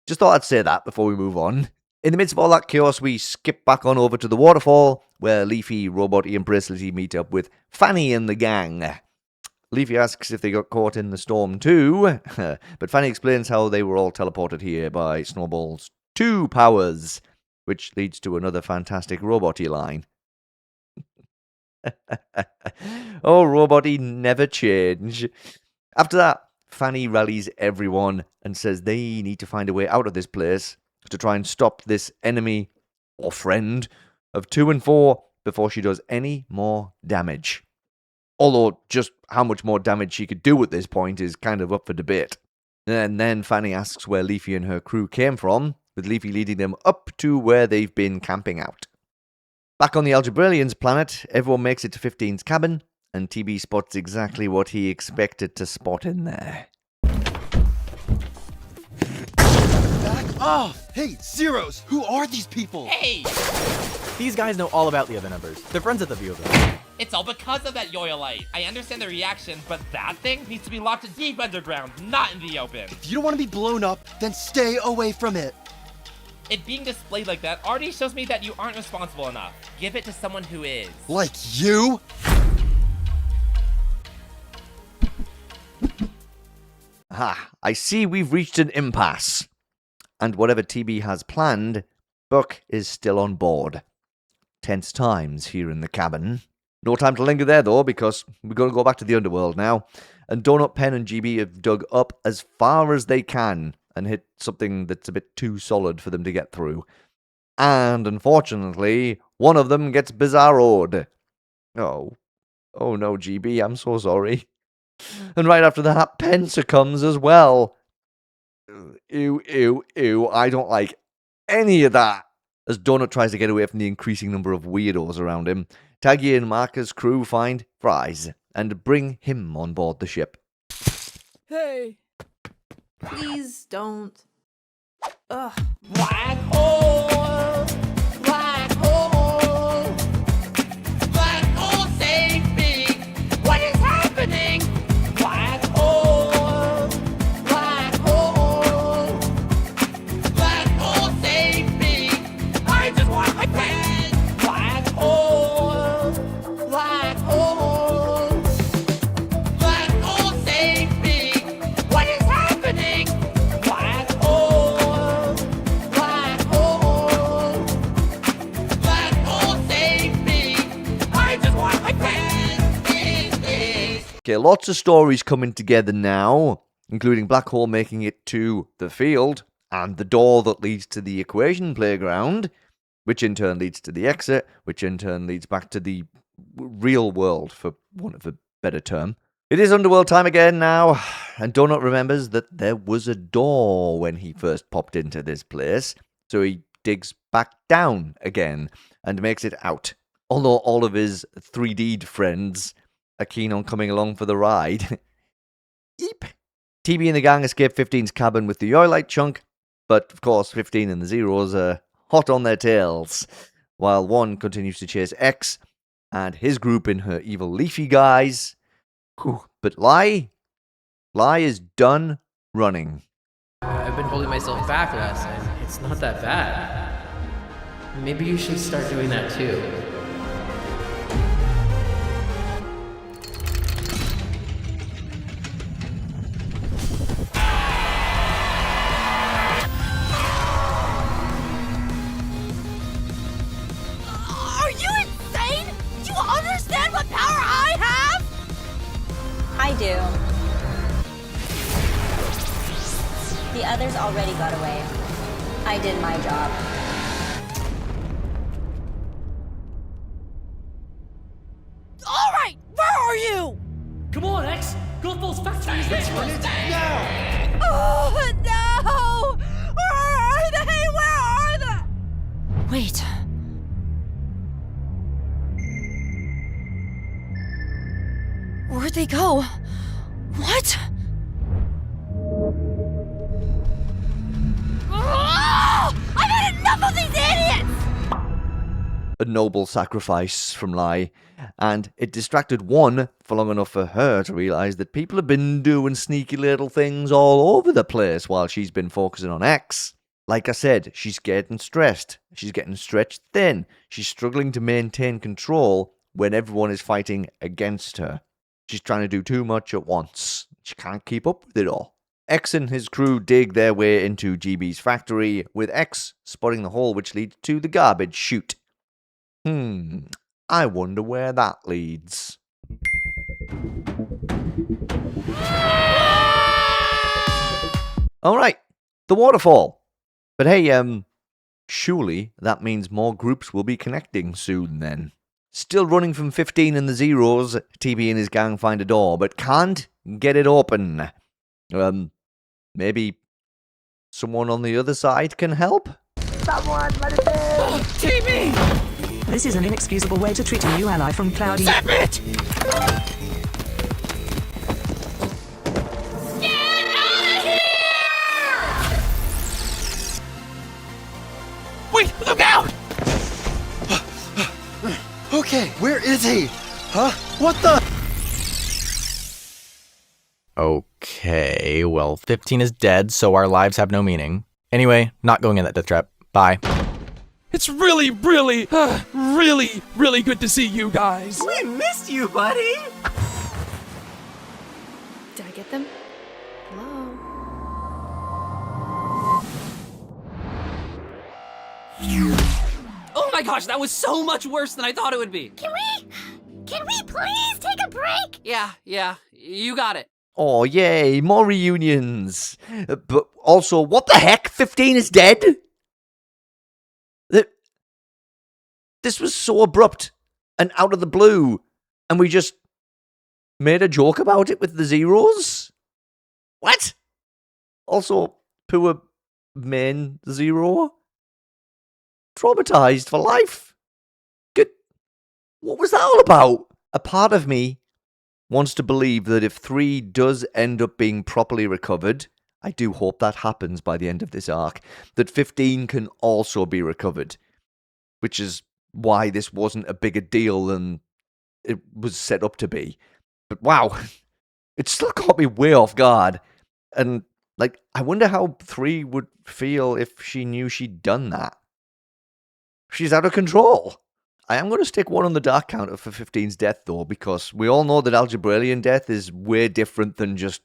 just thought I'd say that before we move on. In the midst of all that chaos, we skip back on over to the waterfall, where Leafy, Roboty, and Bracelety meet up with Fanny and the gang. Leafy asks if they got caught in the storm too, but Fanny explains how they were all teleported here by Snowball's 2 powers, which leads to another fantastic Roboty line. Oh, Roboty never change. After that, Fanny rallies everyone and says they need to find a way out of this place to try and stop this enemy or friend of 2 and 4 before she does any more damage. Although just how much more damage she could do at this point is kind of up for debate. And then Fanny asks where Leafy and her crew came from, with Leafy leading them up to where they've been camping out. Back on the Algebraians' planet, everyone makes it to 15's cabin, and TB spots exactly what he expected to spot in there. Back off! Hey, Zeros! Who are these people? Hey! These guys know all about the other members. They're friends at the view of them. It's all because of that Yoyolite. I understand the reaction, but that thing needs to be locked deep underground, not in the open. If you don't want to be blown up, then stay away from it. It being displayed like that already shows me that you aren't responsible enough. Give it to someone who is. Like you? Aha, I see we've reached an impasse. And whatever TB has planned, Buck is still on board. Tense times here in the cabin. No time to linger there, though, because we're going to go back to the underworld now. And Donut, Pen, and GB have dug up as far as they can and hit something that's a bit too solid for them to get through. And, unfortunately, one of them gets bizarroed. Oh no, GB, I'm so sorry. And right after that, Pen succumbs as well. Ew, I don't like any of that. As Donut tries to get away from the increasing number of weirdos around him, Taggy and Marker's crew find Fries and bring him on board the ship. Hey, please don't. Ugh. Black hole! Black hole! Black hole, save me! What is happening? Black hole! Black hole! Black hole, save me! I just want my friend! Black hole! Black hole! Black hole, save me! What is happening? Black hole! Black hole! Black hole, save me! I just want my friend! Please. Okay, lots of stories coming together now, including Black Hole making it to the field and the door that leads to the equation playground, which in turn leads to the exit, which in turn leads back to the real world, for want of a better term. It is Underworld time again now, and Donut remembers that there was a door when he first popped into this place, so he digs back down again and makes it out. Although all of his 3D'd friends are keen on coming along for the ride. Eep. TB and the gang escape 15's cabin with the Yoylite chunk, but of course 15 and the Zeros are hot on their tails, while 1 continues to chase X and his group in her evil Leafy guys. Whew. But Lie is done running. I've been holding myself back last night. It's not that bad. Maybe you should start doing that too. you. The others already got away. I did my job. All right, where are you? Come on, X! Goldball's factory is this one! Now! Oh no! Where are they? Where are they? Wait. Where'd they go? What? Oh, I've had enough of these idiots! A noble sacrifice from Lai, and it distracted one for long enough for her to realise that people have been doing sneaky little things all over the place while she's been focusing on X. Like I said, she's getting stressed, she's getting stretched thin, she's struggling to maintain control when everyone is fighting against her. She's trying to do too much at once. She can't keep up with it all. X and his crew dig their way into GB's factory, with X spotting the hole which leads to the garbage chute. I wonder where that leads. Alright, the waterfall. But hey, surely that means more groups will be connecting soon then. Still running from 15 in the zeros, TB and his gang find a door, but can't get it open. Maybe someone on the other side can help? Someone, let it in! TB! This is an inexcusable way to treat a new ally from Cloudy. Zap it! Get out of here! Wait, look out! Okay, where is he? Huh? What the? Okay, well, 15 is dead, so our lives have no meaning. Anyway, not going in that death trap. Bye. It's really good to see you guys. We missed you, buddy! Did I get them? Hello? Oh my gosh, that was so much worse than I thought it would be. Can we please take a break? Yeah, you got it. Oh, yay, more reunions. But also, what the heck? 15 is dead? This was so abrupt and out of the blue, and we just made a joke about it with the zeros? What? Also, poor main zero? Traumatized for life? Good. What was that all about? A part of me wants to believe that if 3 does end up being properly recovered, I do hope that happens by the end of this arc, that 15 can also be recovered, which is why this wasn't a bigger deal than it was set up to be. But wow, it still caught me way off guard. And, I wonder how 3 would feel if she knew she'd done that. She's out of control. I am going to stick 1 on the dark counter for 15's death, though, because we all know that Algebraian death is way different than just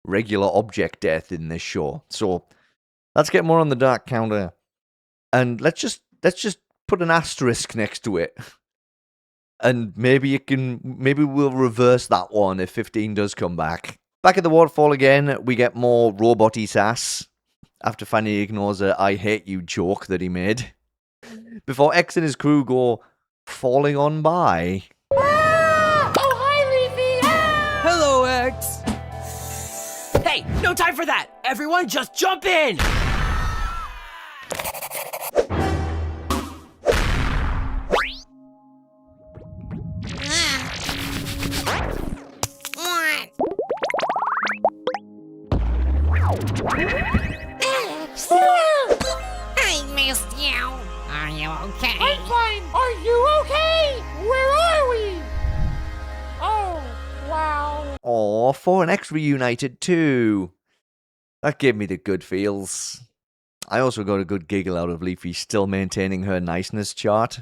regular object death in this show. So, let's get more on the dark counter. And let's just put an asterisk next to it. And maybe we'll reverse that one if 15 does come back. Back at the waterfall again, we get more robot-y sass after Fanny ignores a I hate you joke that he made. Before X and his crew go falling on by. Ah! Oh, hi, Leafy! Ah! Hello, X. Hey, no time for that. Everyone just jump in. I missed you. Are you okay? I'm fine. Are you okay? Where are we? Oh, wow. Aw, 4 and X reunited too. That gave me the good feels. I also got a good giggle out of Leafy still maintaining her niceness chart.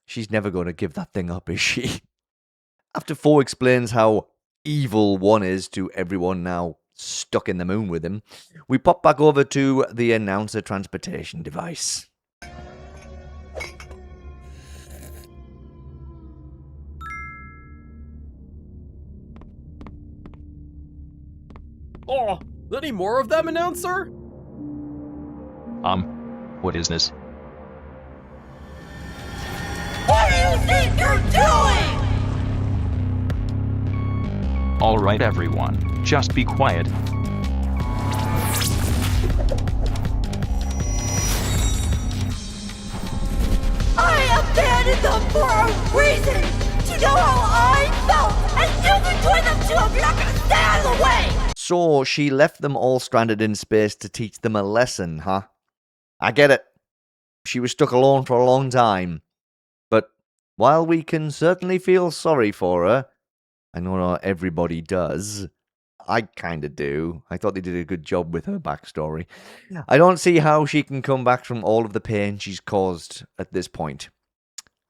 She's never going to give that thing up, is she? After 4 explains how evil 1 is to everyone now stuck in the moon with him, we pop back over to the announcer transportation device. Oh, any more of them, announcer? What is this? What do you think you're doing? All right, everyone, just be quiet. I abandoned them for a reason! To know how I felt! And you can join them too if you're not gonna stay out of the way! So she left them all stranded in space to teach them a lesson, huh? I get it. She was stuck alone for a long time. But while we can certainly feel sorry for her, I know not everybody does. I kinda do. I thought they did a good job with her backstory. I don't see how she can come back from all of the pain she's caused at this point.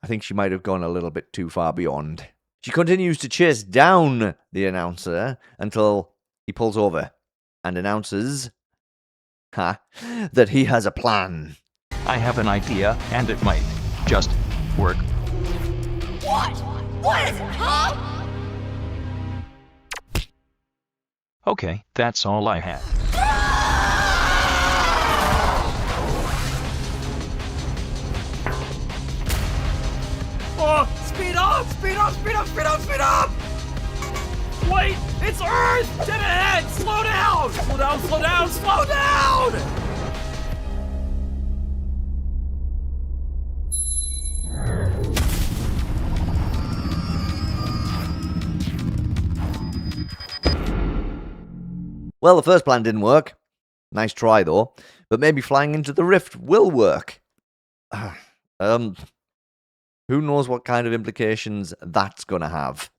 I think she might have gone a little bit too far beyond. She continues to chase down the announcer until he pulls over and announces that he has a plan. I have an idea, and it might just work. What? What is it, huh? Okay, that's all I have. Oh, speed up! Speed up! Speed up! Speed up! Speed up! Wait, it's Earth! Dead ahead! Slow down! Slow down! Slow down! Slow down! Well, the first plan didn't work. Nice try, though. But maybe flying into the rift will work. Who knows what kind of implications that's going to have?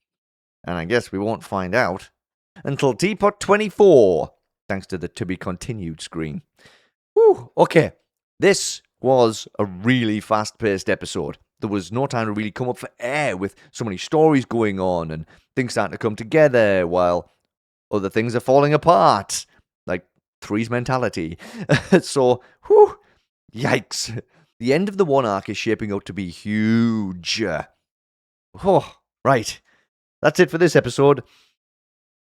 And I guess we won't find out until TPOT 24, thanks to the to be continued screen. Whew, okay. This was a really fast-paced episode. There was no time to really come up for air with so many stories going on and things starting to come together while other things are falling apart, like Three's mentality. So, whew, yikes. The end of the one arc is shaping up to be huge. Oh, right. That's it for this episode.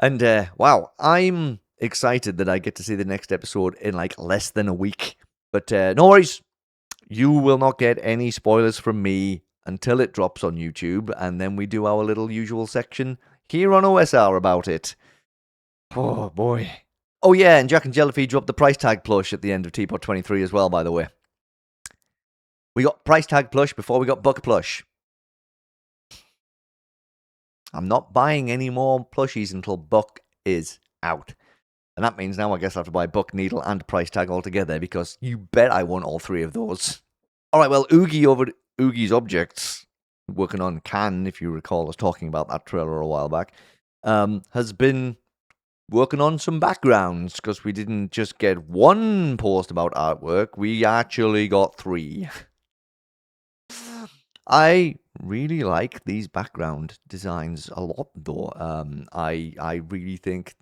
And, wow, I'm excited that I get to see the next episode in, like, less than a week. But, no worries. You will not get any spoilers from me until it drops on YouTube, and then we do our little usual section here on OSR about it. Oh, boy. Oh, yeah, and jacknjellify dropped the price tag plush at the end of TPOT 23 as well, by the way. We got price tag plush before we got buck plush. I'm not buying any more plushies until buck is out. And that means now I guess I have to buy buck, needle, and price tag altogether, because you bet I want all three of those. Alright, well, Oogie over at Oogie's Objects, working on Can, if you recall us talking about that trailer a while back, has been working on some backgrounds, because we didn't just get one post about artwork, we actually got 3. I really like these background designs a lot, though. I really think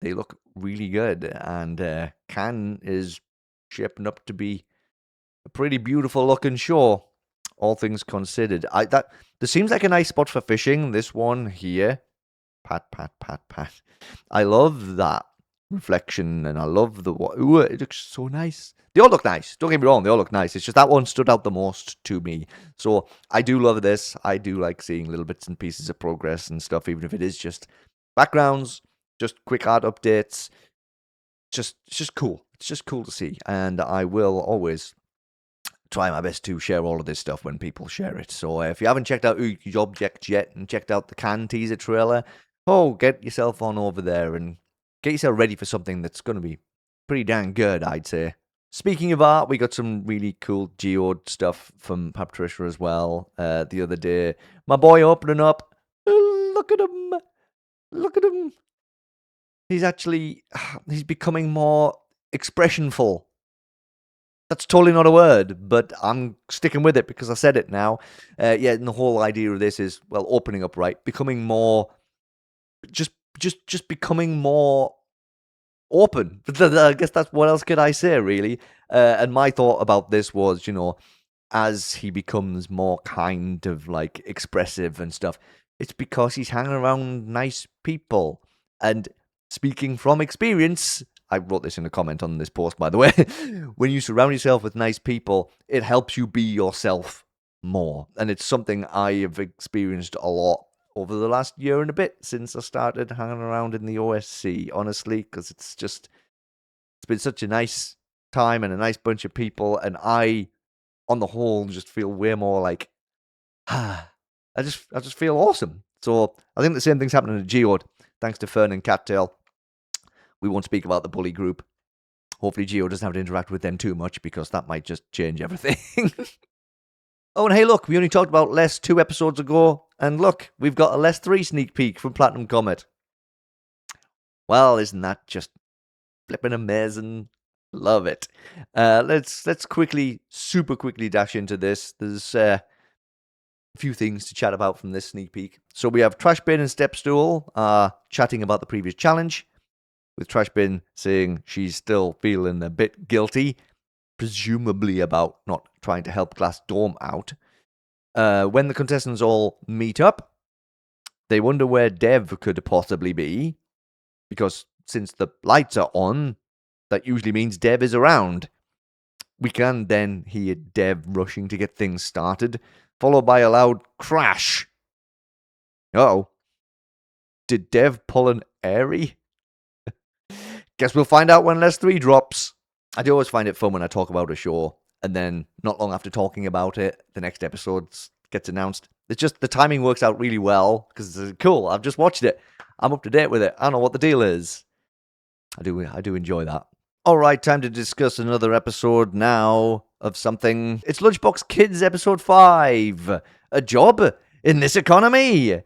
they look really good, and Can is shaping up to be a pretty beautiful looking show, all things considered. There seems like a nice spot for fishing. This one here, pat, pat, pat, pat. I love that reflection, and I love the ooh, it looks so nice. They all look nice. Don't get me wrong, they all look nice. It's just that one stood out the most to me. So I do love this. I do like seeing little bits and pieces of progress and stuff, even if it is just backgrounds, just quick art updates. It's just cool. It's just cool to see. And I will always try my best to share all of this stuff when people share it. So if you haven't checked out Oogie's Objects yet and checked out the Can teaser trailer, get yourself on over there and get yourself ready for something that's going to be pretty dang good, I'd say. Speaking of art, we got some really cool geode stuff from paptrisha as well the other day. My boy opening up. Look at him. Look at him. He's becoming more expressionful. That's totally not a word, but I'm sticking with it because I said it now. And the whole idea of this is, well, opening up, right? Becoming more, just becoming more open. I guess that's what else could I say, really. And my thought about this was, as he becomes more kind of like expressive and stuff, it's because he's hanging around nice people. And Speaking from experience, I wrote this in a comment on this post, by the way. When you surround yourself with nice people, it helps you be yourself more. And it's something I have experienced a lot over the last year and a bit since I started hanging around in the OSC, honestly, because it's been such a nice time and a nice bunch of people, and I, on the whole, just feel way more like, I just feel awesome. So I think the same thing's happening at Geode, thanks to Fern and Cattail. We won't speak about the bully group. Hopefully Geode doesn't have to interact with them too much, because that might just change everything. Oh, and hey, look, we only talked about Les 2 episodes ago, and look, we've got a Les 3 sneak peek from PlatinumComet. Well, isn't that just flipping amazing? Love it. Let's super quickly dash into this. There's a few things to chat about from this sneak peek. So we have Trashbin and Stepstool chatting about the previous challenge, with Trashbin saying she's still feeling a bit guilty, presumably about not trying to help Glass Dome out. When the contestants all meet up, they wonder where Dev could possibly be, because since the lights are on, that usually means Dev is around. We can then hear Dev rushing to get things started, followed by a loud crash. Uh-oh. Did Dev pull an airy? Guess we'll find out when Les 3 drops. I do always find it fun when I talk about a show, and then not long after talking about it, the next episode gets announced. It's just the timing works out really well, because it's cool, I've just watched it. I'm up to date with it. I know what the deal is. I do enjoy that. Alright, time to discuss another episode now of something. It's Lunchbox Kids episode 5. A job in this economy.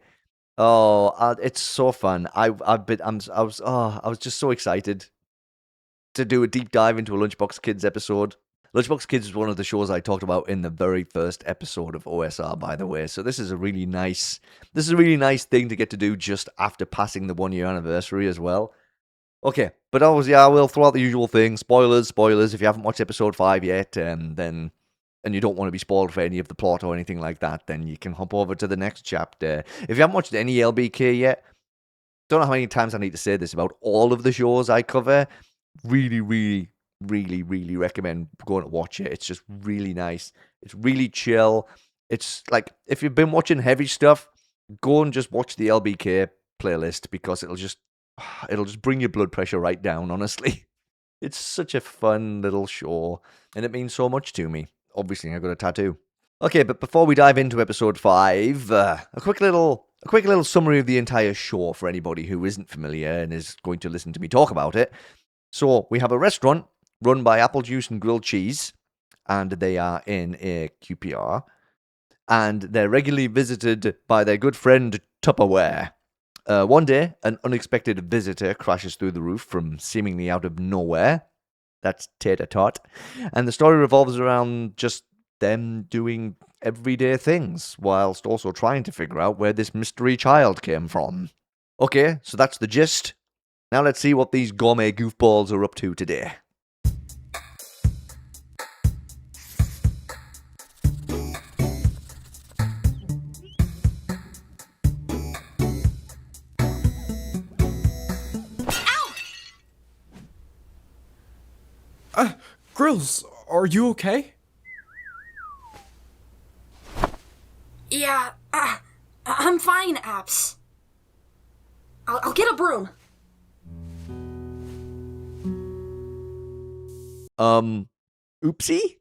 Oh, it's so fun. I was just so excited to do a deep dive into a Lunchbox Kids episode. Lunchbox Kids is one of the shows I talked about in the very first episode of OSR, by the way. So this is a really nice thing to get to do just after passing the 1-year anniversary as well. Okay, but obviously I will throw out the usual thing. Spoilers. If you haven't watched episode 5 yet, and you don't want to be spoiled for any of the plot or anything like that, then you can hop over to the next chapter. If you haven't watched any LBK yet, don't know how many times I need to say this about all of the shows I cover. Really recommend going to watch it. It's just really nice. It's really chill. It's like, if you've been watching heavy stuff, go and just watch the LBK playlist, because it'll just bring your blood pressure right down, honestly. It's such a fun little show, and it means so much to me. Obviously, I got a tattoo. Okay, but before we dive into episode 5, a quick little summary of the entire show for anybody who isn't familiar and is going to listen to me talk about it. So, we have a restaurant run by Apple Juice and Grilled Cheese, and they are in a QPR, and they're regularly visited by their good friend Tupperware. One day, an unexpected visitor crashes through the roof from seemingly out of nowhere. That's TPOT. And the story revolves around just them doing everyday things, whilst also trying to figure out where this mystery child came from. Okay, so that's the gist. Now let's see what these gourmet goofballs are up to today. Grills, are you okay? Yeah, I'm fine, Apps. I'll get a broom. Oopsie?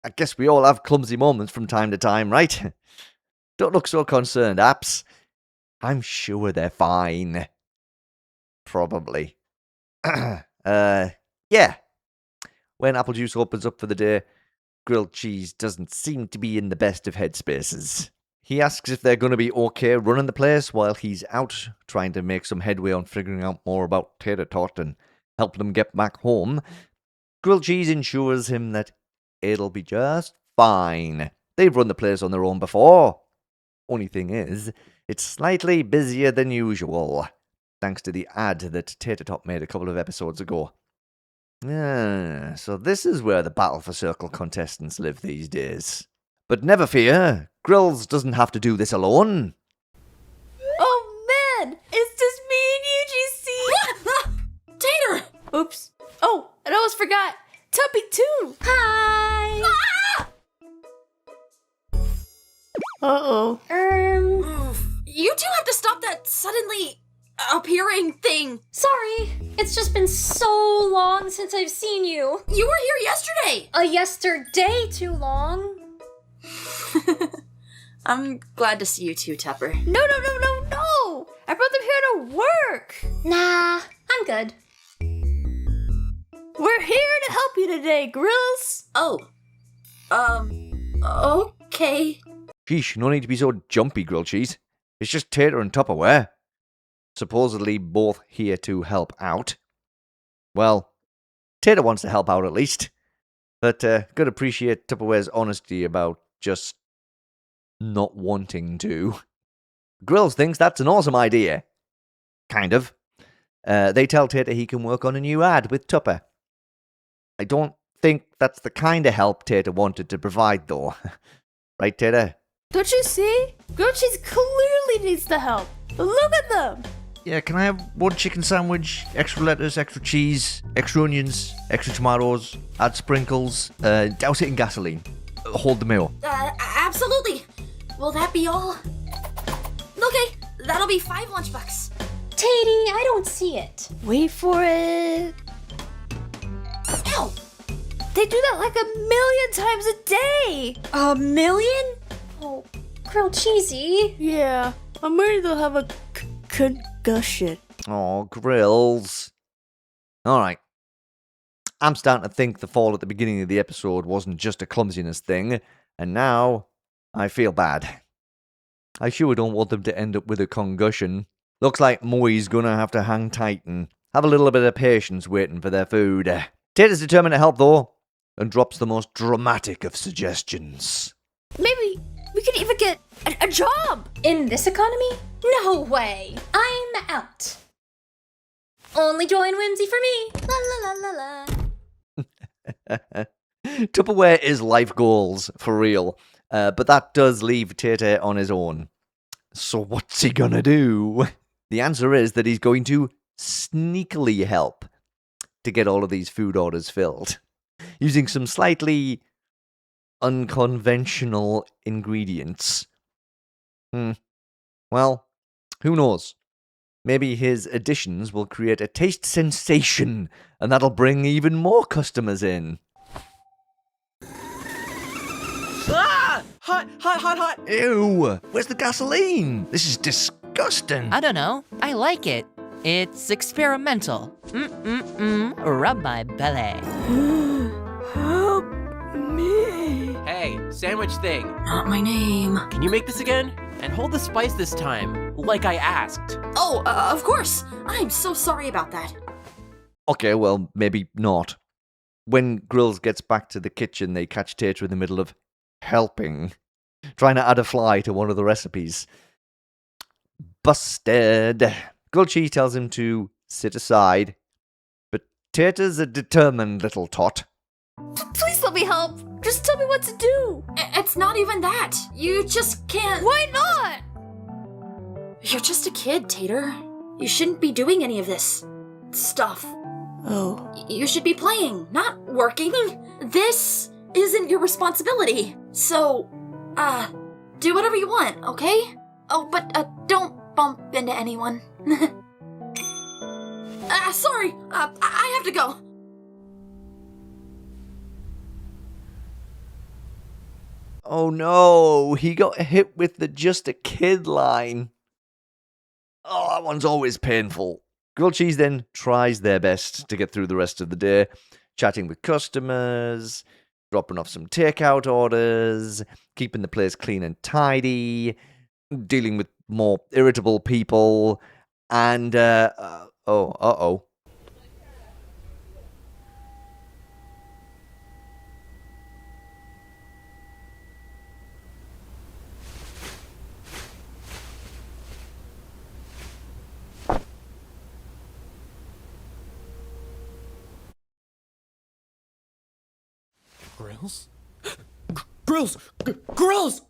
I guess we all have clumsy moments from time to time, right? Don't look so concerned, Apps. I'm sure they're fine. Probably. Yeah. When Apple Juice opens up for the day, Grilled Cheese doesn't seem to be in the best of headspaces. He asks if they're going to be okay running the place while he's out trying to make some headway on figuring out more about TPOT and help them get back home. Grilled Cheese ensures him that it'll be just fine. They've run the place on their own before. Only thing is, it's slightly busier than usual, thanks to the ad that TPOT made a couple of episodes ago. So this is where the Battle for Circle contestants live these days. But never fear, Grills doesn't have to do this alone. Oh man, it's just me and you, GC. Oops. Oh, and I almost forgot. Tuppy too. Hi. Ah! Uh-oh. You two have to stop that suddenly appearing thing. Sorry, it's just been so long since I've seen you. You were here yesterday. Yesterday too long. I'm glad to see you too, Tupper. No. I brought them here to work. Nah, I'm good. We're here to help you today, Grills. Oh. Okay. Sheesh, no need to be so jumpy, Grilled Cheese. It's just Tater and Tupperware. Supposedly both here to help out. Well, Tater wants to help out at least. But gotta appreciate Tupperware's honesty about just not wanting to. Grills thinks that's an awesome idea. Kind of. They tell Tater he can work on a new ad with Tupper. I don't think that's the kind of help Tater wanted to provide, though. Right, Tater? Don't you see? Grilled Cheese clearly needs the help. Look at them. Yeah, can I have one chicken sandwich, extra lettuce, extra cheese, extra onions, extra tomatoes, add sprinkles, douse it in gasoline. Hold the meal. Absolutely. Will that be all? Okay, that'll be 5 lunchbox. Tatey, I don't see it. Wait for it. Ow! They do that like 1,000,000 times a day. 1,000,000? Oh, Grilled Cheesy. Yeah, I'm worried they'll have a concussion. Oh, Grills. Alright. I'm starting to think the fall at the beginning of the episode wasn't just a clumsiness thing, and now I feel bad. I sure don't want them to end up with a concussion. Looks like Moe's gonna have to hang tight and have a little bit of patience waiting for their food. Tater's determined to help, though, and drops the most dramatic of suggestions. Maybe we could even get a job. In this economy? No way. I'm out. Only joy and whimsy for me. La la la la la. Tupperware is life goals, for real. But that does leave Tater on his own. So what's he gonna do? The answer is that he's going to sneakily help to get all of these food orders filled, using some slightly unconventional ingredients. Well, who knows? Maybe his additions will create a taste sensation, and that'll bring even more customers in. Ah! Hot! Ew! Where's the gasoline? This is disgusting. I don't know. I like it. It's experimental. Rub my belly. Help me. Hey, sandwich thing. Not my name. Can you make this again? And hold the spice this time, like I asked. Oh, of course. I'm so sorry about that. Okay, well, maybe not. When Grills gets back to the kitchen, they catch Tater in the middle of helping, trying to add a fly to one of the recipes. Busted. Grilled Cheese tells him to sit aside, but Tater's a determined little tot. Please let me help. Just tell me what to do. It's not even that. You just can't. Why not? You're just a kid, Tater. You shouldn't be doing any of this stuff. Oh. You should be playing, not working. This isn't your responsibility. So, do whatever you want, okay? Oh, but don't bump into anyone. Sorry. I have to go. Oh no, he got hit with the just a kid line. Oh, that one's always painful. Grilled Cheese then tries their best to get through the rest of the day, chatting with customers, dropping off some takeout orders, keeping the place clean and tidy, dealing with more irritable people, and, uh-oh. Grills!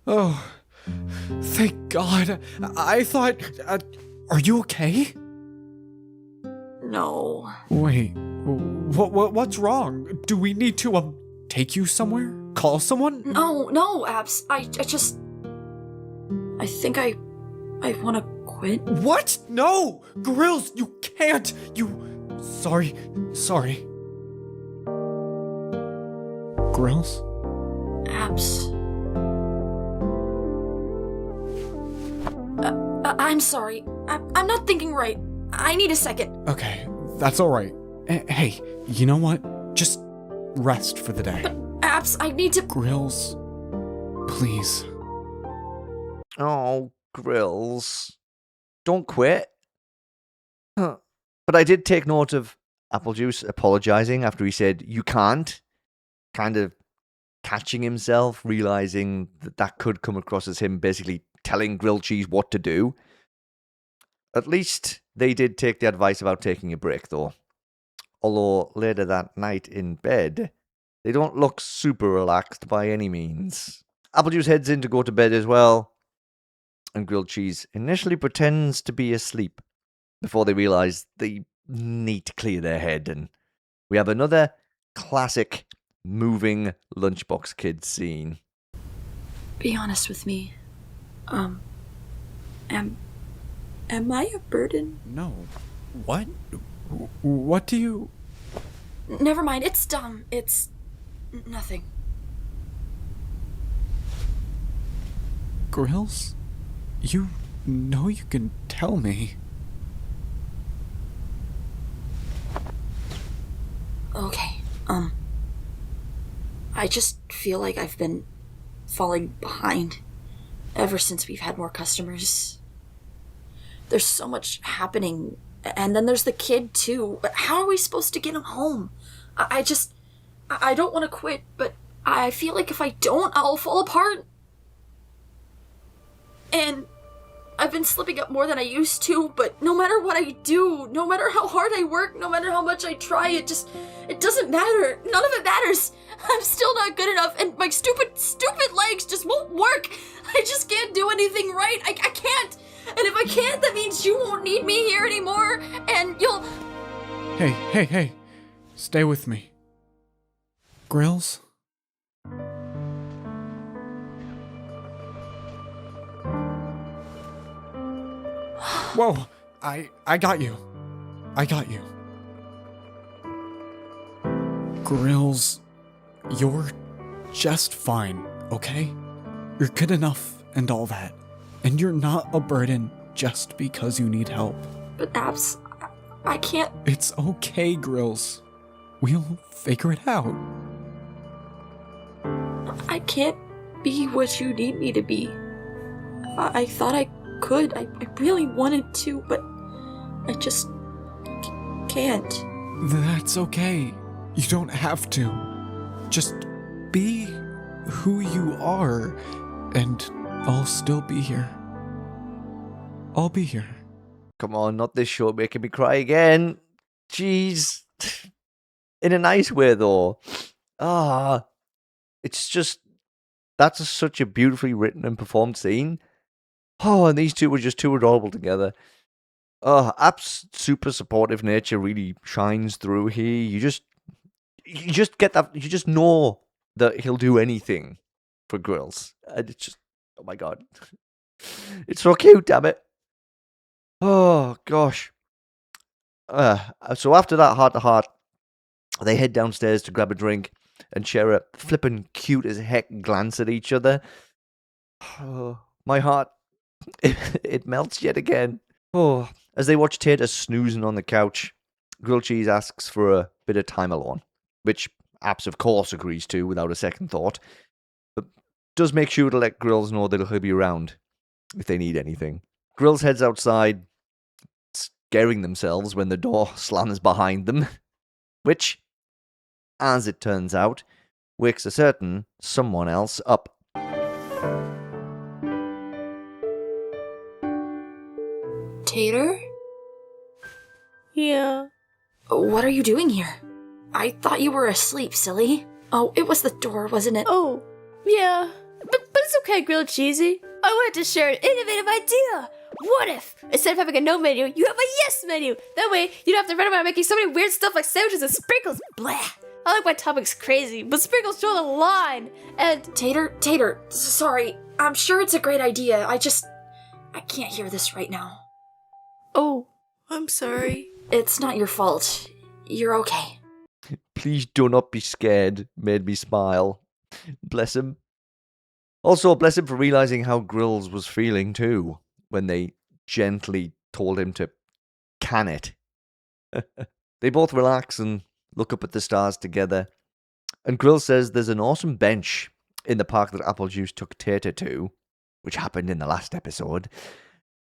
Oh, thank God. I thought, are you okay? No. Wait, what's wrong? Do we need to, take you somewhere? Call someone? No, Abs. I think I wanna quit. What? No! Grills, you can't! Sorry. Grills? Abs. I'm sorry. I'm not thinking right. I need a second. Okay, that's alright. Hey, you know what? Just rest for the day. Abs, I need to... Grills, please. Oh, Grills. Don't quit. Huh. But I did take note of Applejuice apologizing after he said, you can't. Kind of catching himself, realizing that could come across as him basically telling Grilled Cheese what to do. At least they did take the advice about taking a break, though. Although later that night in bed, they don't look super relaxed by any means. Applejuice heads in to go to bed as well, and Grilled Cheese initially pretends to be asleep before they realize they need to clear their head, and we have another classic moving Lunchbox Kids scene. Be honest with me. Am I a burden? No. What? What do you... Never mind, it's dumb. It's... nothing. Grills? You know you can tell me. Okay, I just feel like I've been falling behind ever since we've had more customers. There's so much happening, and then there's the kid too. But how are we supposed to get him home? I don't want to quit, but I feel like if I don't, I'll fall apart. And I've been slipping up more than I used to, but no matter what I do, no matter how hard I work, no matter how much I try, it doesn't matter. None of it matters. I'm still not good enough, and my stupid legs just won't work. I just can't do anything right. I can't. And if I can't, that means you won't need me here anymore, and you'll... Hey. Stay with me. Grills? Whoa, I got you. Grills, you're just fine, okay? You're good enough and all that. And you're not a burden just because you need help. But Abs, I can't... It's okay, Grills. We'll figure it out. I can't be what you need me to be. I thought I could. I really wanted to, but I just can't. That's okay. You don't have to. Just be who you are, and I'll still be here. I'll be here. Come on, not this show making me cry again. Jeez. In a nice way, though. It's just... That's such a beautifully written and performed scene. Oh, and these two were just too adorable together. App's super supportive nature really shines through here. You just get that... You just know that he'll do anything for Grills. And it's just... Oh my god. It's so cute, damn it. Oh, gosh. So after that heart-to-heart, they head downstairs to grab a drink and share a flippin' cute as heck glance at each other. Oh, my heart, it melts yet again. Oh, as they watch Tater snoozing on the couch, Grilled Cheese asks for a bit of time alone, which Apps of course agrees to without a second thought, but does make sure to let Grills know that he'll be around if they need anything. Grills heads outside, scaring themselves when the door slams behind them, which, as it turns out, wakes a certain someone else up. Tater? Yeah. What are you doing here? I thought you were asleep, silly. Oh, it was the door, wasn't it? Oh, yeah. But it's okay, Grilled Cheesy. I wanted to share an innovative idea. What if, instead of having a no menu, you have a yes menu? That way, you don't have to run around making so many weird stuff like sandwiches and sprinkles. Blah. I like my topics crazy, but sprinkles draw the line. And Tater, sorry. I'm sure it's a great idea. I can't hear this right now. Oh, I'm sorry. It's not your fault. You're okay. Please do not be scared. Made me smile. Bless him. Also, bless him for realizing how Grills was feeling too, when they gently told him to can it. They both relax and look up at the stars together. And Grills says there's an awesome bench in the park that Applejuice took Tater to, which happened in the last episode,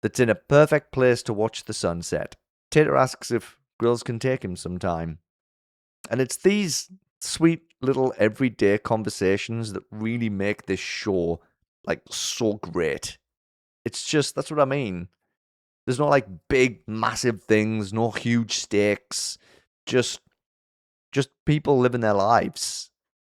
that's in a perfect place to watch the sunset. Tater asks if Grills can take him sometime. And it's these sweet little everyday conversations that really make this show, like, so great. It's just, that's what I mean. There's no, like, big, massive things, no huge stakes. Just people living their lives.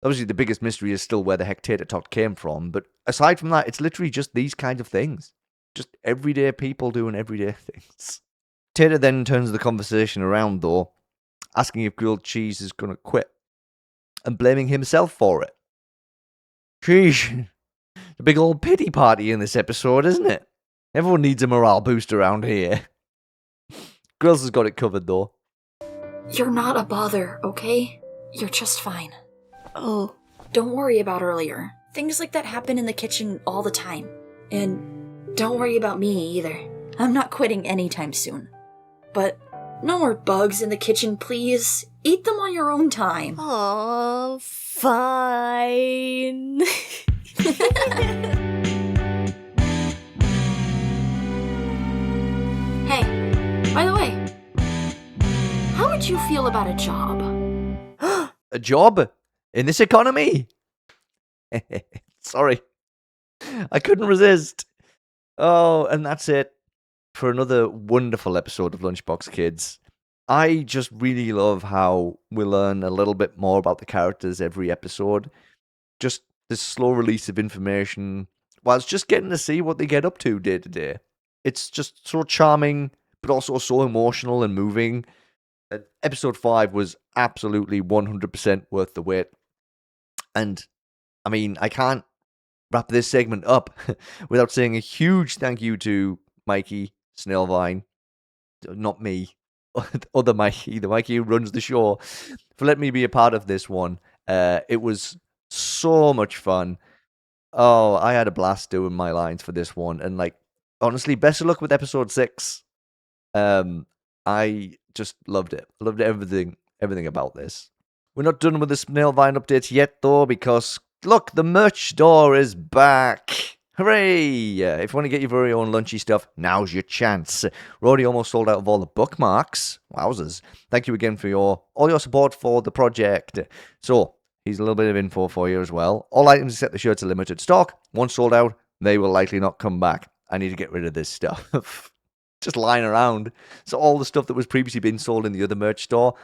Obviously, the biggest mystery is still where the heck Tater Tot came from, but aside from that, it's literally just these kinds of things. Just everyday people doing everyday things. Tater then turns the conversation around, though, asking if grilled cheese is going to quit, and blaming himself for it. Sheesh. A big old pity party in this episode, isn't it? Everyone needs a morale boost around here. Grills has got it covered, though. You're not a bother, okay? You're just fine. Oh. Don't worry about earlier. Things like that happen in the kitchen all the time. And don't worry about me either. I'm not quitting anytime soon. But no more bugs in the kitchen, please. Eat them on your own time. Aw, fine. Hey, by the way, how would you feel about a job? A job? In this economy? Sorry. I couldn't resist. Oh, and that's it for another wonderful episode of Lunchbox Kids. I just really love how we learn a little bit more about the characters every episode. Just this slow release of information, whilst just getting to see what they get up to day to day. It's just so charming, but also so emotional and moving. Episode 5 was absolutely 100% worth the wait. And, I mean, I can't wrap this segment up without saying a huge thank you to Mikey, Snailvine, not me, other Mikey, the Mikey who runs the show, for letting me be a part of this one. It was so much fun. Oh, I had a blast doing my lines for this one. And, like, honestly, best of luck with episode 6. I just loved it. I loved everything about this. We're not done with the Snailvine updates yet, though, because, look, the merch store is back. Hooray! If you want to get your very own lunchy stuff, now's your chance. We're already almost sold out of all the bookmarks. Wowzers. Thank you again for all your support for the project. So, here's a little bit of info for you as well. All items except the shirts are limited stock. Once sold out, they will likely not come back. I need to get rid of this stuff. Just lying around. So all the stuff that was previously being sold in the other merch store,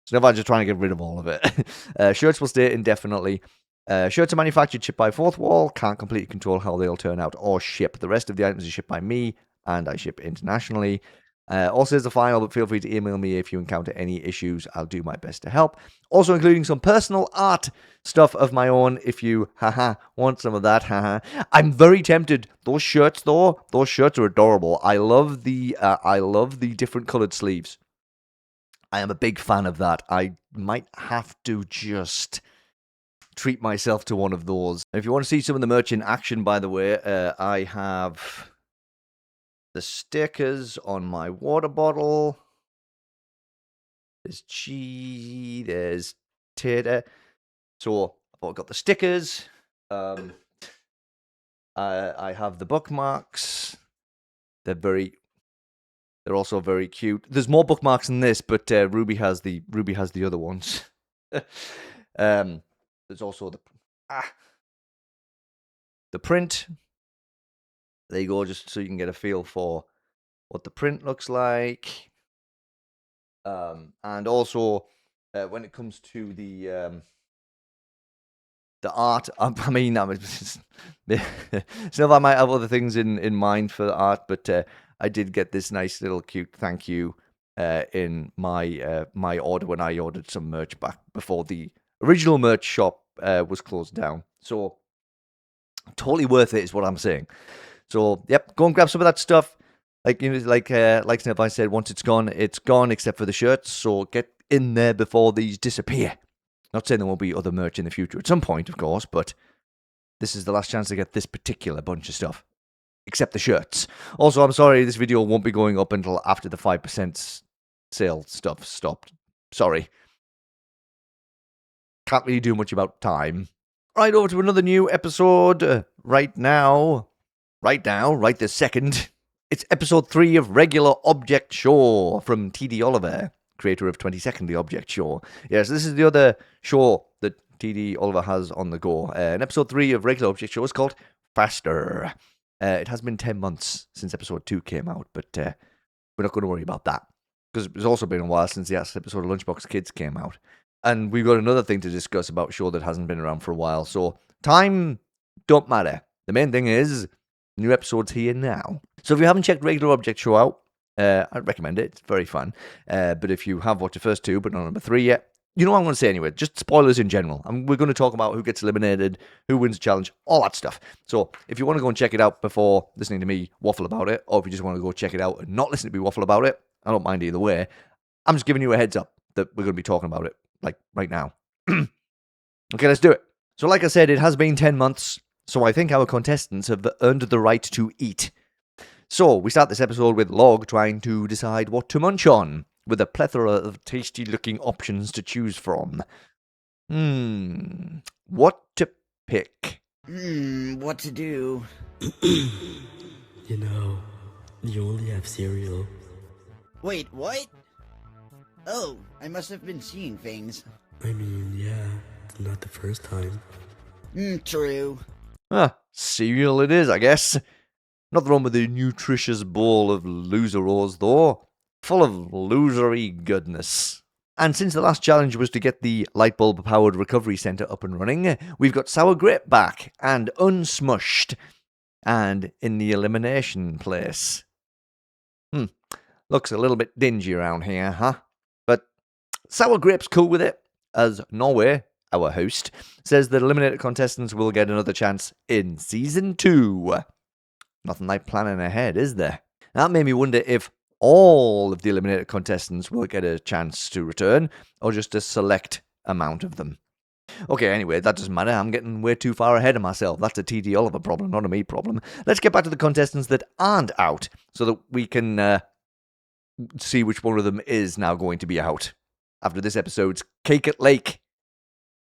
so now I'm just trying to get rid of all of it. Shirts will stay indefinitely. Shirts are manufactured, shipped by Fourth Wall. Can't completely control how they'll turn out or ship. The rest of the items are shipped by me, and I ship internationally. Also, as a final, but feel free to email me if you encounter any issues. I'll do my best to help. Also, including some personal art stuff of my own. If you, want some of that, I'm very tempted. Those shirts, though, those shirts are adorable. I love the different colored sleeves. I am a big fan of that. I might have to just treat myself to one of those. If you want to see some of the merch in action, by the way, I have the stickers on my water bottle. There's G, there's Tater. So I've got the stickers. I have the bookmarks. They're also very cute. There's more bookmarks than this, but Ruby has the other ones. There's also the print. There you go, just so you can get a feel for what the print looks like. And also, when it comes to the art, I mean, so I might have other things in mind for the art, but I did get this nice little cute thank you in my my order when I ordered some merch back before the original merch shop was closed down. So totally worth it is what I'm saying. So yep, go and grab some of that stuff. Like like Snailvine said, once it's gone except for the shirts. So get in there before these disappear. Not saying there won't be other merch in the future at some point, of course, but this is the last chance to get this particular bunch of stuff. Except the shirts. Also, I'm sorry, this video won't be going up until after the 5% sale stuff stopped. Sorry. Can't really do much about time. Right, over to another new episode right now. Right this second. It's episode 3 of Regular Object Show from TDOliver, creator of 22nd The Object Show. Yes, this is the other show that TDOliver has on the go. And episode 3 of Regular Object Show is called Faster. It has been 10 months since episode 2 came out, but we're not going to worry about that. Because it's also been a while since the last episode of Lunchbox Kids came out. And we've got another thing to discuss about a show that hasn't been around for a while. So time don't matter. The main thing is new episodes here now. So if you haven't checked Regular Object Show out, I'd recommend it. It's very fun. But if you have watched the first 2 but not number 3 yet, you know what I'm going to say anyway. Just spoilers in general. We're going to talk about who gets eliminated, who wins the challenge, all that stuff. So if you want to go and check it out before listening to me waffle about it, or if you just want to go check it out and not listen to me waffle about it, I don't mind either way. I'm just giving you a heads up that we're going to be talking about it, like, right now. Okay, let's do it. So like I said, it has been 10 months, so I think our contestants have earned the right to eat. So we start this episode with Log trying to decide what to munch on, with a plethora of tasty-looking options to choose from. What to pick? What to do? You know, you only have cereal. Wait, what? Oh, I must have been seeing things. I mean, yeah, not the first time. True. Cereal it is, I guess. Nothing wrong with the nutritious bowl of loser-ors, though. Full of losery goodness. And since the last challenge was to get the lightbulb-powered recovery center up and running, we've got Sour Grape back, and Unsmushed, and in the elimination place. Looks a little bit dingy around here, huh? But Sour Grape's cool with it, as Norway, our host, says that eliminated contestants will get another chance in Season 2. Nothing like planning ahead, is there? That made me wonder if all of the eliminated contestants will get a chance to return, or just a select amount of them. Okay, anyway, that doesn't matter. I'm getting way too far ahead of myself. That's a TDOliver problem, not a me problem. Let's get back to the contestants that aren't out, so that we can see which one of them is now going to be out. After this episode's Cake at Lake.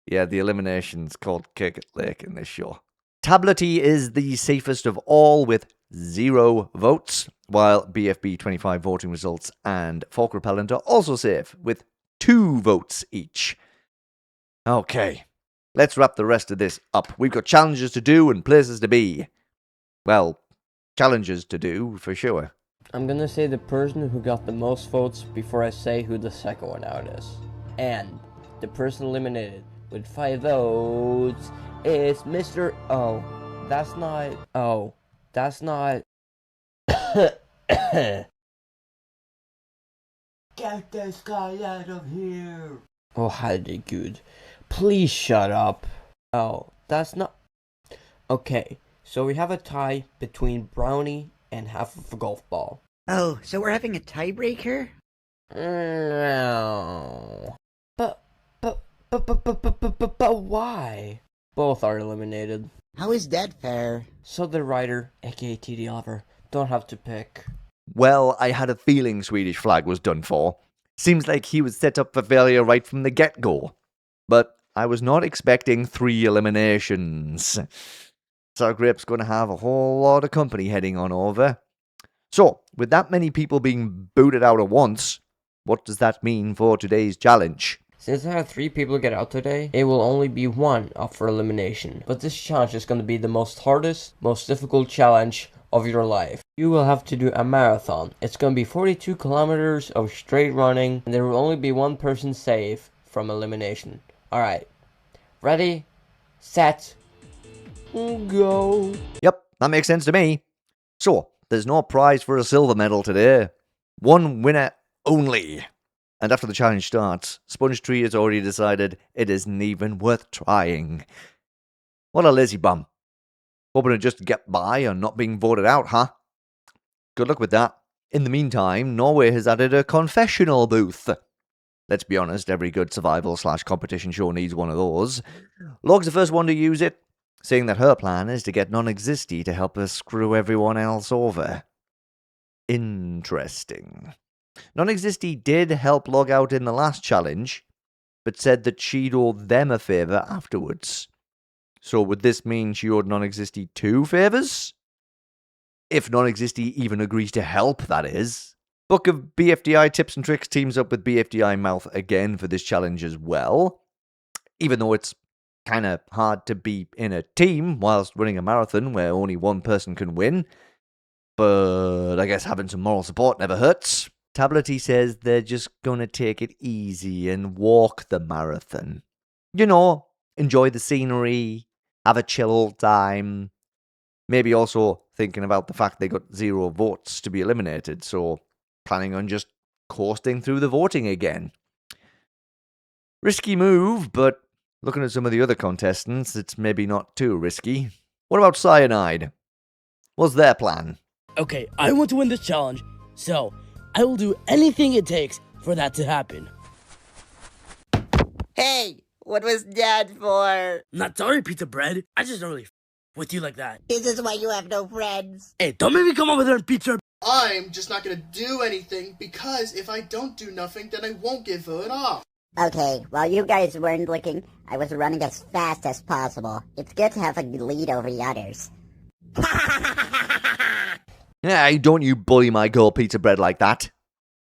Yeah, the elimination's called Cake at Lake in this show. Tablety is the safest of all with 0 votes, while BFB 25 voting results and Fork Repellent are also safe with 2 votes each. Okay, let's wrap the rest of this up. We've got challenges to do and places to be. Well, challenges to do, for sure. I'm gonna say the person who got the most votes before I say who the second one out is. And the person eliminated with 5 votes is Mr. Oh, that's not... Oh, that's not... Get this guy out of here! Oh, herregud. Please shut up. Oh, that's not... Okay, so we have a tie between Brownie and half of a golf ball. Oh, so we're having a tiebreaker? No. But why? Both are eliminated. How is that fair? So the writer, aka TDOliver, don't have to pick. Well, I had a feeling Swedish Flag was done for. Seems like he was set up for failure right from the get-go. But I was not expecting 3 eliminations. Sour Grape's going to have a whole lot of company heading on over. So, with that many people being booted out at once, what does that mean for today's challenge? Since I had 3 people get out today, it will only be 1 up for elimination. But this challenge is going to be the most hardest, most difficult challenge of your life. You will have to do a marathon. It's going to be 42 kilometers of straight running, and there will only be 1 person safe from elimination. Alright, ready, set, go. Yep, that makes sense to me. So, there's no prize for a silver medal today. One winner only. And after the challenge starts, Sponge Tree has already decided it isn't even worth trying. What a lazy bum. Hoping to just get by on not being voted out, huh? Good luck with that. In the meantime, Norway has added a confessional booth. Let's be honest, every good survival/competition show needs one of those. Log's the first one to use it, saying that her plan is to get Non-Existy to help her screw everyone else over. Interesting. Non-Existy did help Log out in the last challenge, but said that she'd owe them a favour afterwards. So would this mean she owed Non-Existy 2 favours? If Non-Existy even agrees to help, that is. Book of BFDI Tips and Tricks teams up with BFDI Mouth again for this challenge as well. Even though it's kind of hard to be in a team whilst running a marathon where only one person can win. But I guess having some moral support never hurts. Tablety says they're just gonna take it easy and walk the marathon. You know, enjoy the scenery, have a chill time. Maybe also thinking about the fact they got 0 votes to be eliminated, so planning on just coasting through the voting again. Risky move, but looking at some of the other contestants, it's maybe not too risky. What about Cyanide? What's their plan? Okay, I want to win this challenge, so I will do anything it takes for that to happen. Hey, what was that for? Not sorry, pizza bread. I just don't really with you like that. Is this why you have no friends? Hey, don't make me come over there and pizza. I'm just not gonna do anything, because if I don't do nothing, then I won't get voted off. Okay, while you guys weren't looking, I was running as fast as possible. It's good to have a lead over the others. Hey, don't you bully my girl pizza bread like that.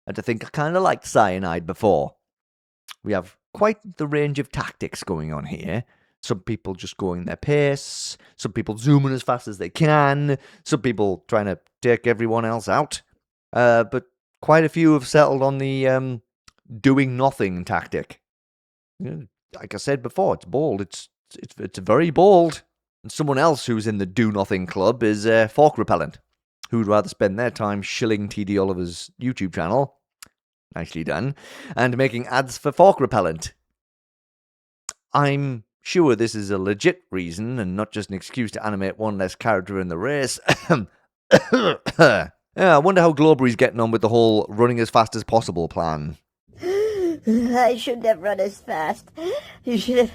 And to think I kind of liked Cyanide before. We have quite the range of tactics going on here. Some people just going their pace, some people zooming as fast as they can, some people trying to take everyone else out. But quite a few have settled on the doing nothing tactic. Like I said before, it's bold. It's very bold. And someone else who's in the do nothing club is Fork Repellent, who'd rather spend their time shilling TDOliver's YouTube channel, nicely done, and making ads for Fork Repellent. I'm sure this is a legit reason and not just an excuse to animate one less character in the race. Yeah, I wonder how Glowberry's getting on with the whole running as fast as possible plan. I shouldn't have run as fast. You should have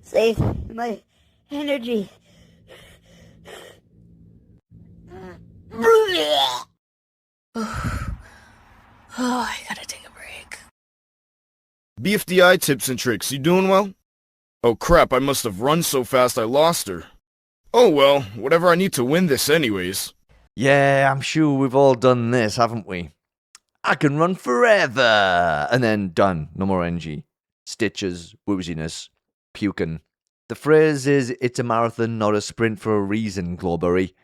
saved my energy. I gotta take a break. BFDI Tips and Tricks, you doing well? Oh crap, I must have run so fast I lost her. Oh well, whatever I need to win this anyways. Yeah, I'm sure we've all done this, haven't we? I can run forever! And then done, no more energy. Stitches, wooziness, puking. The phrase is, it's a marathon, not a sprint for a reason, Glowberry.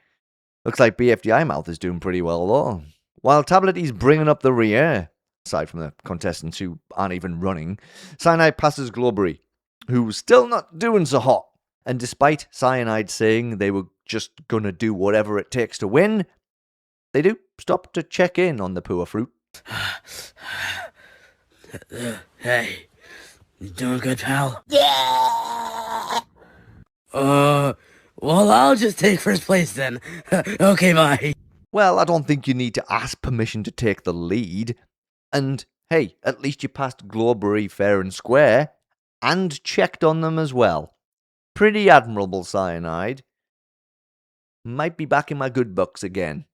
Looks like BFDI Mouth is doing pretty well, though. While Tablety's bringing up the rear, aside from the contestants who aren't even running, Cyanide passes Glowberry, who's still not doing so hot. And despite Cyanide saying they were just gonna do whatever it takes to win, they do stop to check in on the poor fruit. Hey, you doing good, pal? Yeah! Well, I'll just take first place then. Okay, bye. Well, I don't think you need to ask permission to take the lead. And, hey, at least you passed Glowberry fair and square, and checked on them as well. Pretty admirable, Cyanide. Might be back in my good books again.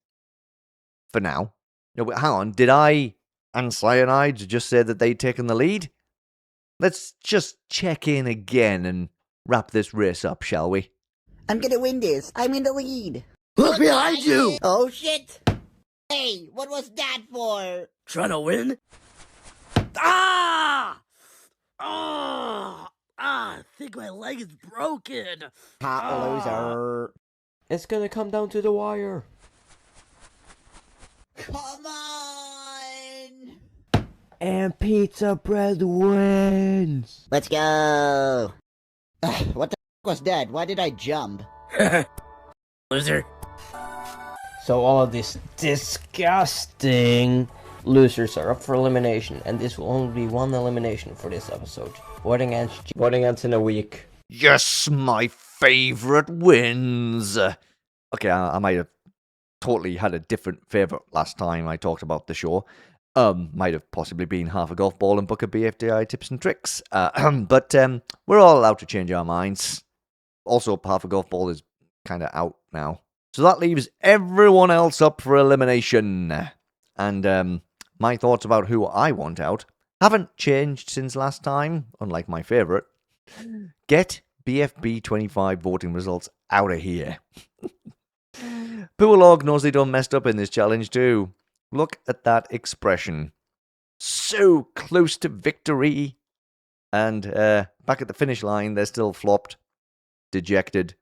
For now. No, wait, hang on, did I and Cyanide just say that they'd taken the lead? Let's just check in again and wrap this race up, shall we? I'm gonna win this. I'm in the lead. Look behind you! Oh shit! Hey, what was that for? Trying to win? Ah! I think my leg is broken. Hot loser. It's gonna come down to the wire. Come on! And pizza bread wins. Let's go. What the f was that? Why did I jump? Loser. So all of these disgusting losers are up for elimination, and this will only be one elimination for this episode. Voting ends in a week. Yes, my favorite wins. Okay, I might have totally had a different favorite last time I talked about the show. Might have possibly been half a golf ball and book of BFDI tips and tricks. But we're all allowed to change our minds. Also, half a golf ball is kind of out now. So that leaves everyone else up for elimination. And my thoughts about who I want out haven't changed since last time, unlike my favorite. Get BFB25 voting results out of here. Poolog knows they done messed up in this challenge too. Look at that expression. So close to victory. And back at the finish line, they're still flopped. Dejected.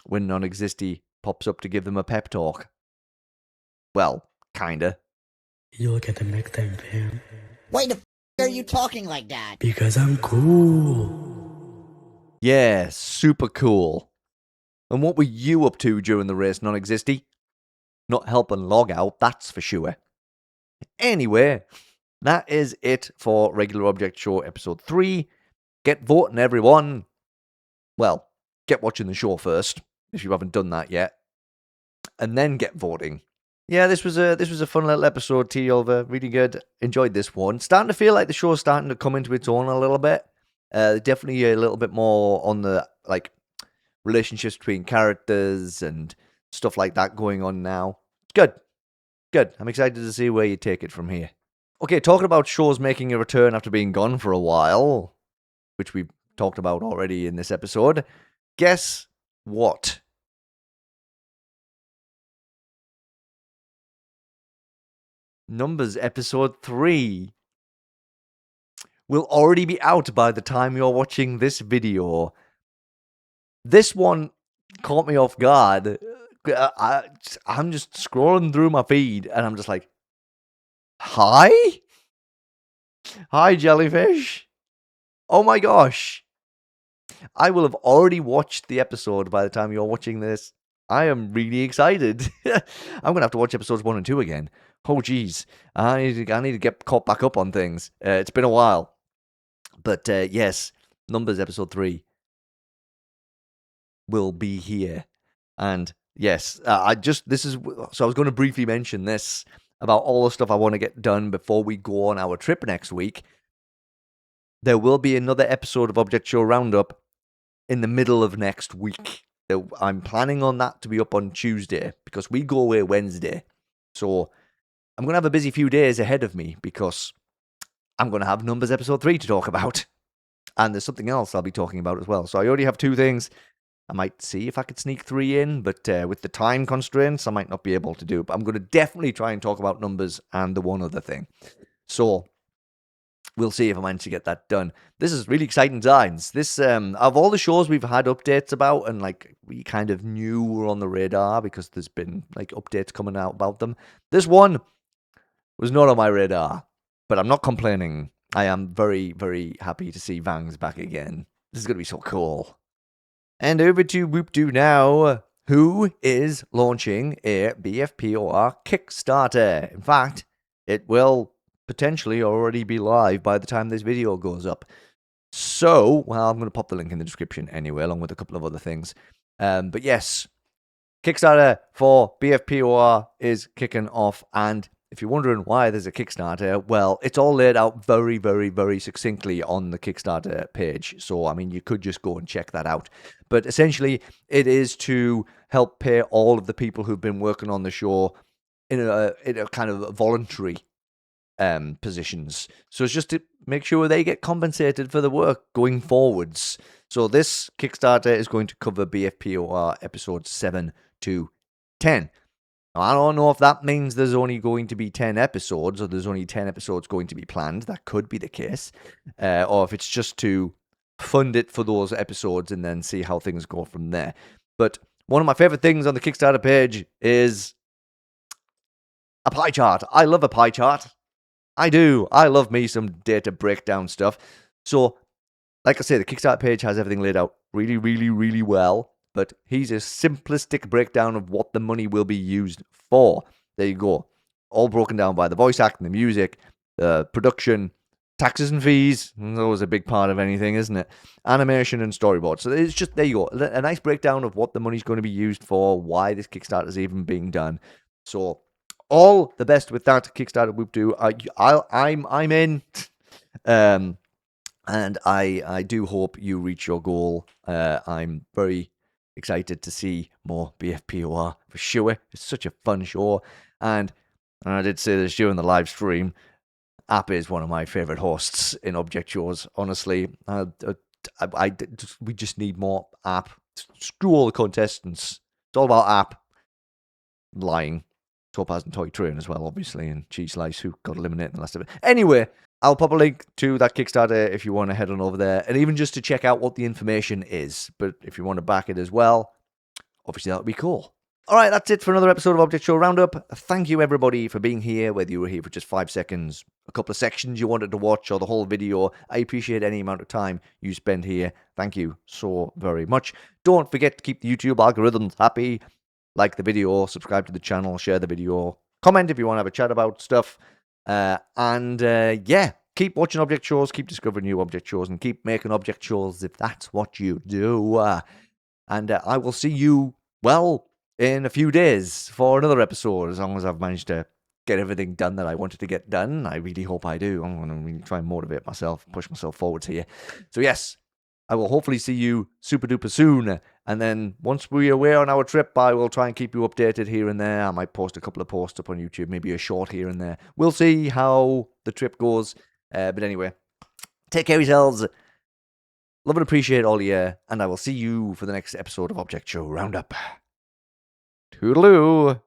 When non-existy pops up to give them a pep talk. Well, kinda. You'll get them next time, fam. Why the f*** are you talking like that? Because I'm cool. Yeah, super cool. And what were you up to during the race, non-existy? Not helping log out, that's for sure. Anyway, that is it for Regular Object Show Episode 3. Get voting, everyone. Well, get watching the show first, if you haven't done that yet. And then get voting. Yeah, this was a fun little episode, TDOliver. Really good. Enjoyed this one. Starting to feel like the show's starting to come into its own a little bit. Definitely a little bit more on the, like, relationships between characters and stuff like that going on now. Good. Good. I'm excited to see where you take it from here. Okay, talking about shows making a return after being gone for a while, which we've talked about already in this episode. Guess what? Numbers episode 3 will already be out by the time you're watching this video. This one caught me off guard. I'm just scrolling through my feed and I'm just like, hi? Hi, jellyfish. Oh my gosh. I will have already watched the episode by the time you're watching this. I am really excited. I'm going to have to watch episodes 1 and 2 again. Oh, geez. I need to get caught back up on things. It's been a while. But yes, Numbers episode 3 will be here. And yes, so I was going to briefly mention this about all the stuff I want to get done before we go on our trip next week. There will be another episode of Object Show Roundup in the middle of next week. I'm planning on that to be up on Tuesday because we go away Wednesday. So I'm going to have a busy few days ahead of me because I'm going to have Numbers episode 3 to talk about. And there's something else I'll be talking about as well. So I already have 2 things. I might see if I could sneak 3 in, but with the time constraints, I might not be able to do. But I'm going to definitely try and talk about Numbers and the one other thing. So we'll see if I manage to get that done. This is really exciting times. This, of all the shows we've had updates about, and like we kind of knew were on the radar because there's been like updates coming out about them. This one was not on my radar, but I'm not complaining. I am very, very happy to see Vangs back again. This is going to be so cool. And over to WoopDoo now, who is launching a BFPOR Kickstarter. In fact, it will potentially already be live by the time this video goes up. So, well, I'm going to pop the link in the description anyway, along with a couple of other things. But yes, Kickstarter for BFPOR is kicking off, and if you're wondering why there's a Kickstarter, well, it's all laid out very, very, very succinctly on the Kickstarter page. So, I mean, you could just go and check that out. But essentially, it is to help pay all of the people who've been working on the show in a kind of voluntary positions. So it's just to make sure they get compensated for the work going forwards. So this Kickstarter is going to cover BFPOR episodes 7 to 10. Now, I don't know if that means there's only going to be 10 episodes or there's only 10 episodes going to be planned. That could be the case. Or if it's just to fund it for those episodes and then see how things go from there. But one of my favorite things on the Kickstarter page is a pie chart. I love a pie chart. I do. I love me some data breakdown stuff. So, like I say, the Kickstarter page has everything laid out really, really, really well. but he's a simplistic breakdown of what the money will be used for. There you go. All broken down by the voice acting, the music, the production, taxes and fees. That's always a big part of anything, isn't it? Animation and storyboard. So it's just, there you go. A nice breakdown of what the money's going to be used for, why this Kickstarter is even being done. So all the best with that Kickstarter, WoopDoo. I'm in. And I do hope you reach your goal. I'm very excited to see more BFPOR for sure. It's such a fun show. And I did say this during the live stream, App is one of my favorite hosts in object shows, honestly. We just need more App. Screw all the contestants. It's all about App. Lying. Topaz and Toy Train as well, obviously, and Cheese Slice, who got eliminated in the last of it. Anyway, I'll pop a link to that Kickstarter if you want to head on over there, and even just to check out what the information is. But if you want to back it as well, obviously that would be cool. All right, that's it for another episode of Object Show Roundup. Thank you, everybody, for being here, whether you were here for just 5 seconds, a couple of sections you wanted to watch, or the whole video. I appreciate any amount of time you spend here. Thank you so very much. Don't forget to keep the YouTube algorithms happy. Like the video, subscribe to the channel, share the video, comment if you want to have a chat about stuff. Yeah, keep watching object shows, keep discovering new object shows, and keep making object shows if that's what you do. And I will see you, well, in a few days for another episode, as long as I've managed to get everything done that I wanted to get done. I really hope I do. I'm going to really try and motivate myself, push myself forwards here. So yes, I will hopefully see you super duper soon. And then once we're away on our trip, I will try and keep you updated here and there. I might post a couple of posts up on YouTube, maybe a short here and there. We'll see how the trip goes. But anyway, take care of yourselves. Love and appreciate all of you. And I will see you for the next episode of Object Show Roundup. Toodaloo.